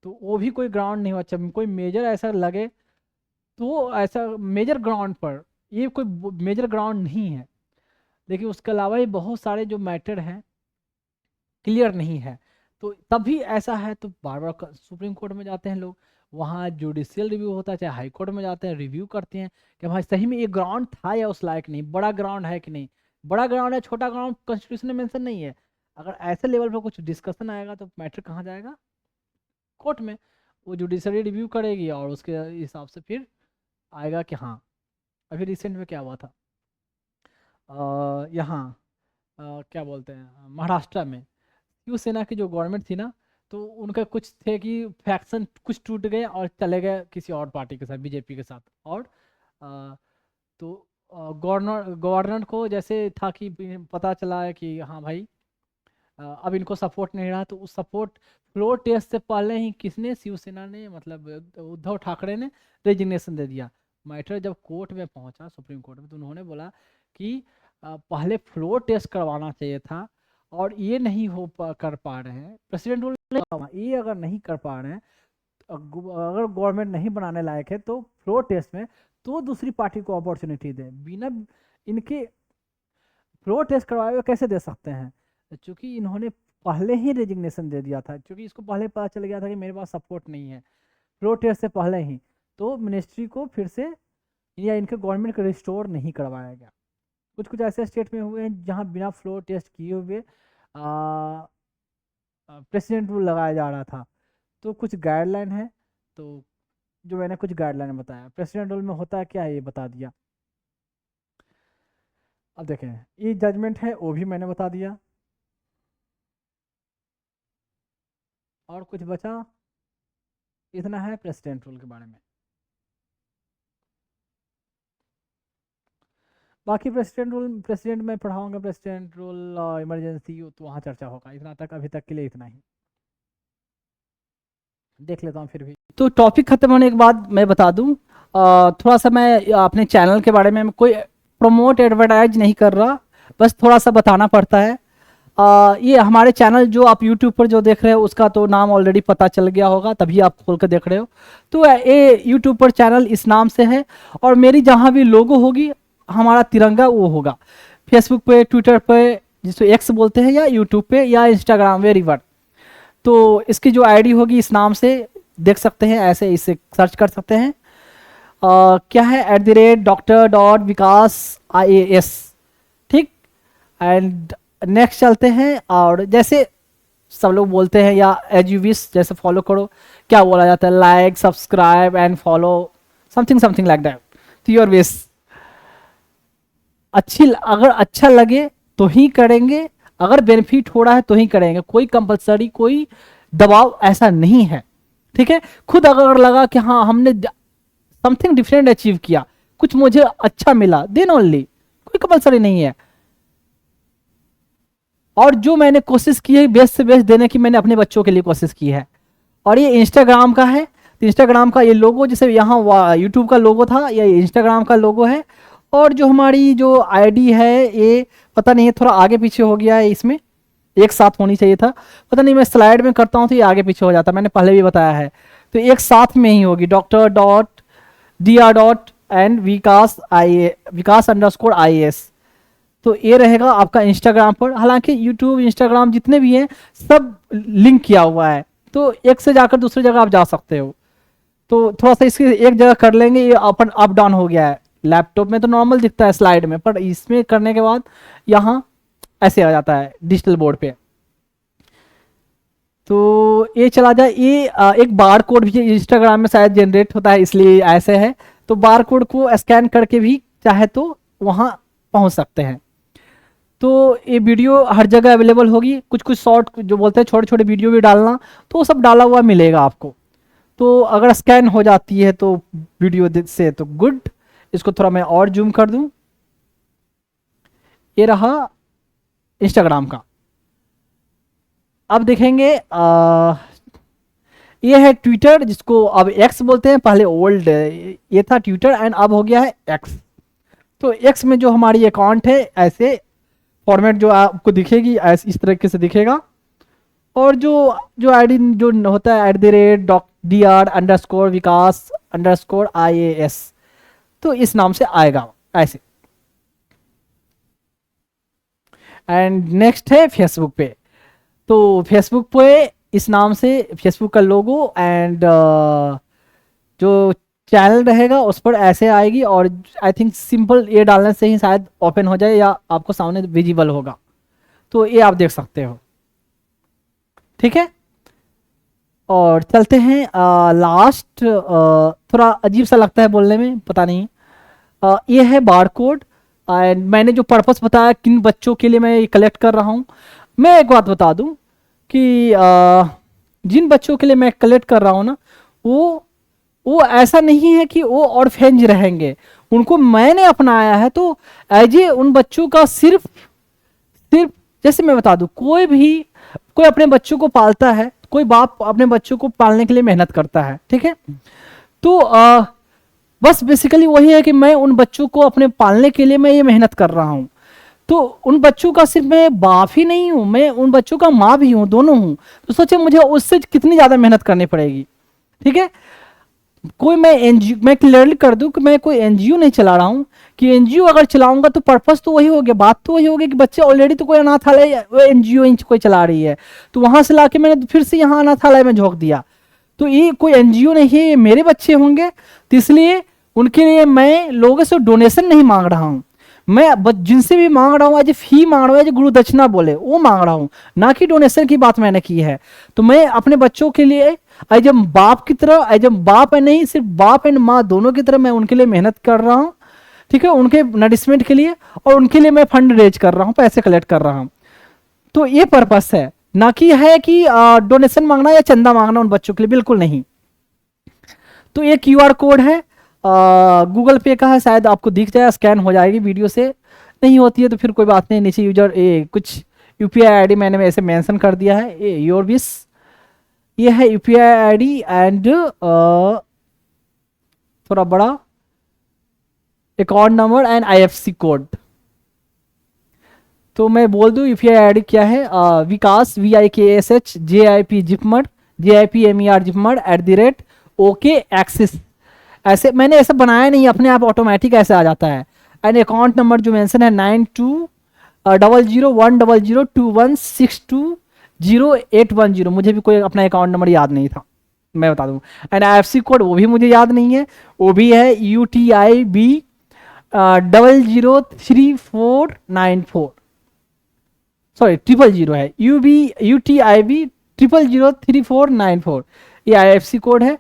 तो वो भी कोई ग्राउंड नहीं होना चाहिए। कोई मेजर ऐसा लगे तो ऐसा मेजर ग्राउंड पर, ये कोई मेजर ग्राउंड नहीं है, लेकिन उसके अलावा ही बहुत सारे जो मैटर हैं क्लियर नहीं है तो तभी ऐसा है तो बार बार सुप्रीम कोर्ट में जाते हैं लोग, वहाँ जुडिशियल रिव्यू होता है, चाहे हाई कोर्ट में जाते हैं रिव्यू करते हैं कि भाई सही में ये ग्राउंड था या उस लायक नहीं, बड़ा ग्राउंड है कि नहीं, बड़ा ग्राउंड है छोटा ग्राउंड कॉन्स्टिट्यूशन में मेंशन नहीं है। अगर ऐसे लेवल पर कुछ डिस्कशन आएगा तो मैटर कहाँ जाएगा, कोर्ट में। वो जुडिशरी रिव्यू करेगी और उसके हिसाब से फिर आएगा कि हाँ। अभी रिसेंट में क्या हुआ था यहाँ क्या बोलते हैं महाराष्ट्र में शिवसेना की जो गवर्नमेंट थी ना तो उनका कुछ थे कि फैक्शन कुछ टूट गए और चले गए किसी और पार्टी के साथ बीजेपी के साथ। और अ, तो गवर्नर गवर्नर को जैसे था कि पता चला है कि हाँ भाई अब इनको सपोर्ट नहीं रहा तो उस सपोर्ट फ्लोर टेस्ट से पहले ही किसने, शिवसेना ने, मतलब उद्धव ठाकरे ने रेजिग्नेशन दे दिया। मैटर जब कोर्ट में पहुंचा सुप्रीम कोर्ट में तो उन्होंने बोला कि पहले फ्लोर टेस्ट करवाना चाहिए था और ये नहीं कर पा रहे हैं प्रेसिडेंट रूल, ये अगर नहीं कर पा रहे हैं अगर गवर्नमेंट नहीं बनाने लायक है तो फ्लोर टेस्ट में तो दूसरी पार्टी को अपॉर्चुनिटी दे, बिना इनके फ्लोर टेस्ट करवाए हुए कैसे दे सकते हैं, क्योंकि इन्होंने पहले ही रेजिग्नेशन दे दिया था, क्योंकि इसको पहले पता चल गया था कि मेरे पास सपोर्ट नहीं है फ्लोर टेस्ट से पहले ही, तो मिनिस्ट्री को फिर से या इनके गवर्नमेंट को रिस्टोर नहीं करवाया गया। कुछ कुछ ऐसे स्टेट में हुए हैं जहां बिना फ्लोर टेस्ट किए हुए प्रेसिडेंट रूल लगाया जा रहा था। तो कुछ गाइडलाइन है, तो जो मैंने कुछ गाइडलाइन बताया प्रेसिडेंट रूल में होता है क्या है ये बता दिया। अब देखें ये जजमेंट है वो भी मैंने बता दिया, और कुछ बचा, इतना है प्रेसिडेंट रूल के बारे में। बाकी प्रेसिडेंट रूल प्रेसिडेंट में पढ़ाऊंगा, प्रेसिडेंट रूल इमरजेंसी तो वहाँ चर्चा होगा, इतना तक अभी तक के लिए इतना ही। देख लेता हूँ फिर भी। तो टॉपिक खत्म होने के बाद मैं बता दूं, थोड़ा सा मैं अपने चैनल के बारे में कोई प्रमोट एडवर्टाइज नहीं कर रहा, बस थोड़ा सा बताना पड़ता है। ये हमारे चैनल जो आप यूट्यूब पर जो देख रहे हो उसका तो नाम ऑलरेडी पता चल गया होगा, तभी आप खोल कर देख रहे हो। तो ये यूट्यूब पर चैनल इस नाम से है, और मेरी जहाँ भी लोगो होगी हमारा तिरंगा वो होगा। फेसबुक पे, ट्विटर पे जिसको एक्स बोलते हैं, या यूट्यूब पे या इंस्टाग्राम, वेरी वन। तो इसकी जो आईडी होगी इस नाम से देख सकते हैं, ऐसे इसे सर्च कर सकते हैं। क्या है, @Dr.Vikas IAS, ठीक। एंड नेक्स्ट चलते हैं, और जैसे सब लोग बोलते हैं या एज यू विश, जैसे फॉलो करो, क्या बोला जाता है, like subscribe and follow, something something like that, तो योर विश। अगर अच्छा लगे तो ही करेंगे, अगर बेनिफिट हो रहा है तो ही करेंगे, कोई कंपलसरी, कोई दबाव ऐसा नहीं है, ठीक है। खुद अगर लगा कि हाँ हमने समथिंग डिफरेंट अचीव किया, कुछ मुझे अच्छा मिला, देन ओनली, कोई कंपलसरी नहीं है। और जो मैंने कोशिश की है बेस्ट से बेस्ट देने की, मैंने अपने बच्चों के लिए कोशिश की है। और ये इंस्टाग्राम का है, तो इंस्टाग्राम का ये लोगो, जैसे यहाँ यूट्यूब का लोगो था, ये इंस्टाग्राम का लोगो है। और जो हमारी जो आईडी है ये पता नहीं है, थोड़ा आगे पीछे हो गया है, इसमें एक साथ होनी चाहिए था, पता नहीं, मैं स्लाइड में करता हूँ तो ये आगे पीछे हो जाता है, मैंने पहले भी बताया है। तो एक साथ में ही होगी, Dr.Vikas_IAS। तो ये रहेगा आपका इंस्टाग्राम पर। हालांकि यूट्यूब, इंस्टाग्राम जितने भी हैं सब लिंक किया हुआ है, तो एक से जाकर दूसरी जगह आप जा सकते हो। तो थोड़ा सा इसकी एक जगह कर लेंगे, ये अपन अप डाउन हो गया है। लैपटॉप में तो नॉर्मल दिखता है स्लाइड में, पर इसमें करने के बाद यहाँ ऐसे आ जाता है डिजिटल बोर्ड पे। तो ये चला जाए, ये एक बार कोड भी इंस्टाग्राम में शायद जनरेट होता है, इसलिए ऐसे है। तो बार कोड को स्कैन करके भी चाहे तो वहाँ पहुँच सकते हैं। तो ये वीडियो हर जगह अवेलेबल होगी, कुछ कुछ शॉर्ट जो बोलते हैं छोटे छोटे वीडियो भी डालना, तो वो सब डाला हुआ मिलेगा आपको। तो अगर स्कैन हो जाती है तो वीडियो से तो गुड। इसको थोड़ा मैं और जूम कर दूं, ये रहा इंस्टाग्राम का। अब देखेंगे ये है ट्विटर, जिसको अब एक्स बोलते हैं, पहले ओल्ड ये था ट्विटर एंड अब हो गया है एक्स। तो एक्स में जो हमारी अकाउंट है, ऐसे फॉर्मेट जो आपको दिखेगी, ऐसे इस तरीके से दिखेगा। और जो जो आईडी जो होता है @Dr.Vikas_IAS, तो इस नाम से आएगा ऐसे। एंड नेक्स्ट है फेसबुक पे। तो फेसबुक पे इस नाम से फेसबुक का लोगो एंड जो चैनल रहेगा उस पर ऐसे आएगी, और आई थिंक सिंपल ये डालने से ही शायद ओपन हो जाए या आपको सामने विजिबल होगा। तो ये आप देख सकते हो, ठीक है। और चलते हैं लास्ट, थोड़ा अजीब सा लगता है बोलने में, पता नहीं। ये है बार कोड, एंड मैंने जो पर्पस बताया किन बच्चों के लिए मैं ये कलेक्ट कर रहा हूँ। मैं एक बात बता दूं कि जिन बच्चों के लिए मैं कलेक्ट कर रहा हूँ ना, वो ऐसा नहीं है कि वो ऑर्फेंज रहेंगे, उनको मैंने अपनाया है। तो एज ए उन बच्चों का सिर्फ सिर्फ जैसे मैं बता दूं, कोई अपने बच्चों को पालता है, कोई बाप अपने बच्चों को पालने के लिए मेहनत करता है, ठीक है। तो बस बेसिकली वही है कि मैं उन बच्चों को अपने पालने के लिए मैं ये मेहनत कर रहा हूँ। तो उन बच्चों का सिर्फ मैं बाप ही नहीं हूँ, मैं उन बच्चों का माँ भी हूँ, दोनों हूँ। तो सोचे मुझे उससे कितनी ज़्यादा मेहनत करनी पड़ेगी, ठीक है। मैं क्लियरली कर दूं कि मैं कोई एनजीओ नहीं चला रहा हूँ, कि एनजीओ अगर चलाऊंगा तो पर्पस तो वही हो गया, बात तो वही होगी कि बच्चे ऑलरेडी तो कोई अनाथालय एनजीओ कोई चला रही है, तो वहां से लाके मैंने फिर से यहाँ अनाथालय में झोंक दिया। तो ये कोई एनजीओ नहीं है, ये मेरे बच्चे होंगे, तो इसलिए उनके लिए मैं लोगों से डोनेशन नहीं मांग रहा हूँ। मैं जिनसे भी मांग रहा हूँ एज फी मांग रहा हूँ, एज गुरु दक्षिणा बोले वो मांग रहा हूँ, ना कि डोनेशन की बात मैंने की है। तो मैं अपने बच्चों के लिए एज बाप की तरह, एज बाप है नहीं, सिर्फ बाप एंड माँ दोनों की तरह मैं उनके लिए मेहनत कर रहा हूँ, ठीक है, उनके नरिशमेंट के लिए। और उनके लिए मैं फंड रेज कर रहा हूँ, पैसे कलेक्ट कर रहा हूँ। तो ये पर्पस है, ना कि है कि डोनेशन मांगना या चंदा मांगना उन बच्चों के लिए, बिल्कुल नहीं। तो ये क्यूआर कोड है, गूगल पे का है, शायद आपको दिख जाए, स्कैन हो जाएगी वीडियो से। नहीं होती है तो फिर कोई बात नहीं, नीचे यूजर कुछ यूपीआई आईडी मैंने ऐसे मेंशन कर दिया है, ये योर विश। ये है यूपीआई आईडी एंड थोड़ा बड़ा account number and IFSC code. तो मैं बोल दूं यूपीआई आईडी क्या है, विकास VIKASH JIP JIPMER JIPMER JIPMER @OK axis. ऐसे मैंने ऐसा बनाया नहीं, अपने आप ऑटोमेटिक ऐसे आ जाता है। एंड अकाउंट नंबर जो मेंशन है 9200100216200810। मुझे भी कोई अपना अकाउंट नंबर याद नहीं था, मैं बता दूं। एंड आईएफएससी कोड वो भी मुझे याद नहीं है, वो भी है UTIB 003494, सॉरी 000 है, UTIB 003494, ये आईएफएससी कोड है।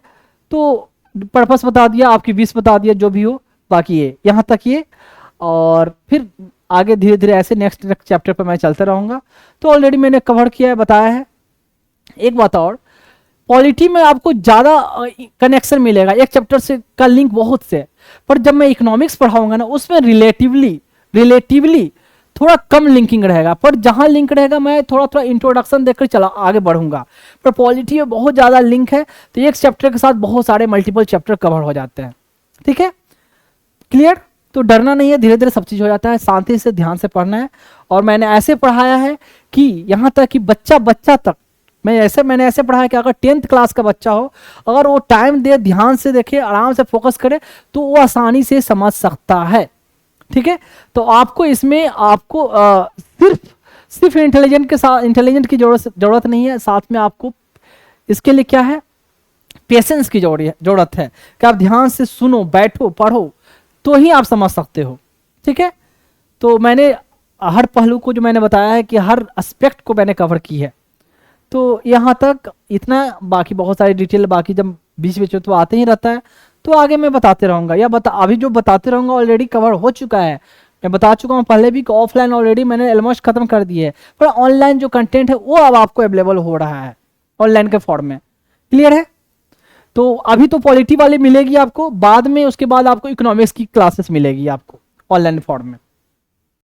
तो पर्पस बता दिया, आपकी विश बता दिया, जो भी हो। बाकी ये यहाँ तक ये, और फिर आगे धीरे धीरे ऐसे नेक्स्ट चैप्टर पर मैं चलता रहूँगा। तो ऑलरेडी मैंने कवर किया है, बताया है। एक बात और, पॉलिटी में आपको ज़्यादा कनेक्शन मिलेगा, एक चैप्टर से का लिंक बहुत से, पर जब मैं इकोनॉमिक्स पढ़ाऊंगा ना, उसमें रिलेटिवली थोड़ा कम लिंकिंग रहेगा, पर जहां लिंक रहेगा मैं थोड़ा थोड़ा इंट्रोडक्शन देकर चला आगे बढ़ूंगा। पर पॉलिटी में बहुत ज़्यादा लिंक है, तो एक चैप्टर के साथ बहुत सारे मल्टीपल चैप्टर कवर हो जाते हैं। ठीक है, क्लियर? तो डरना नहीं है, धीरे धीरे सब चीज़ हो जाता है, शांति से ध्यान से पढ़ना है। और मैंने ऐसे पढ़ाया है कि यहाँ तक कि बच्चा तक मैंने ऐसे पढ़ाया कि अगर 10th क्लास का बच्चा हो, अगर वो टाइम दे, ध्यान से देखे, आराम से फोकस करे, तो वो आसानी से समझ सकता है। ठीक है, तो आपको इसमें आपको सिर्फ इंटेलिजेंट की जरूरत नहीं है, साथ में आपको इसके लिए क्या है, पेशेंस की जरूरत है कि आप ध्यान से सुनो, बैठो, पढ़ो, तो ही आप समझ सकते हो। ठीक है, तो मैंने हर पहलू को जो मैंने बताया है कि हर एस्पेक्ट को मैंने कवर की है। तो यहाँ तक इतना, बाकी बहुत सारी डिटेल बाकी जब बीच बीच में तो आते ही रहता है, तो आगे मैं बताते रहूँगा, या अभी जो बताते रहूँगा ऑलरेडी कवर हो चुका है। मैं बता चुका हूँ पहले भी कि ऑफलाइन ऑलरेडी मैंने ऑलमोस्ट खत्म कर दिए है, पर ऑनलाइन जो कंटेंट है वो अब आपको अवेलेबल हो रहा है ऑनलाइन के फॉर्म में। क्लियर है? तो अभी तो पॉलिटी वाली मिलेगी आपको, बाद में उसके बाद आपको इकोनॉमिक्स की क्लासेस मिलेगी आपको ऑनलाइन फॉर्म में।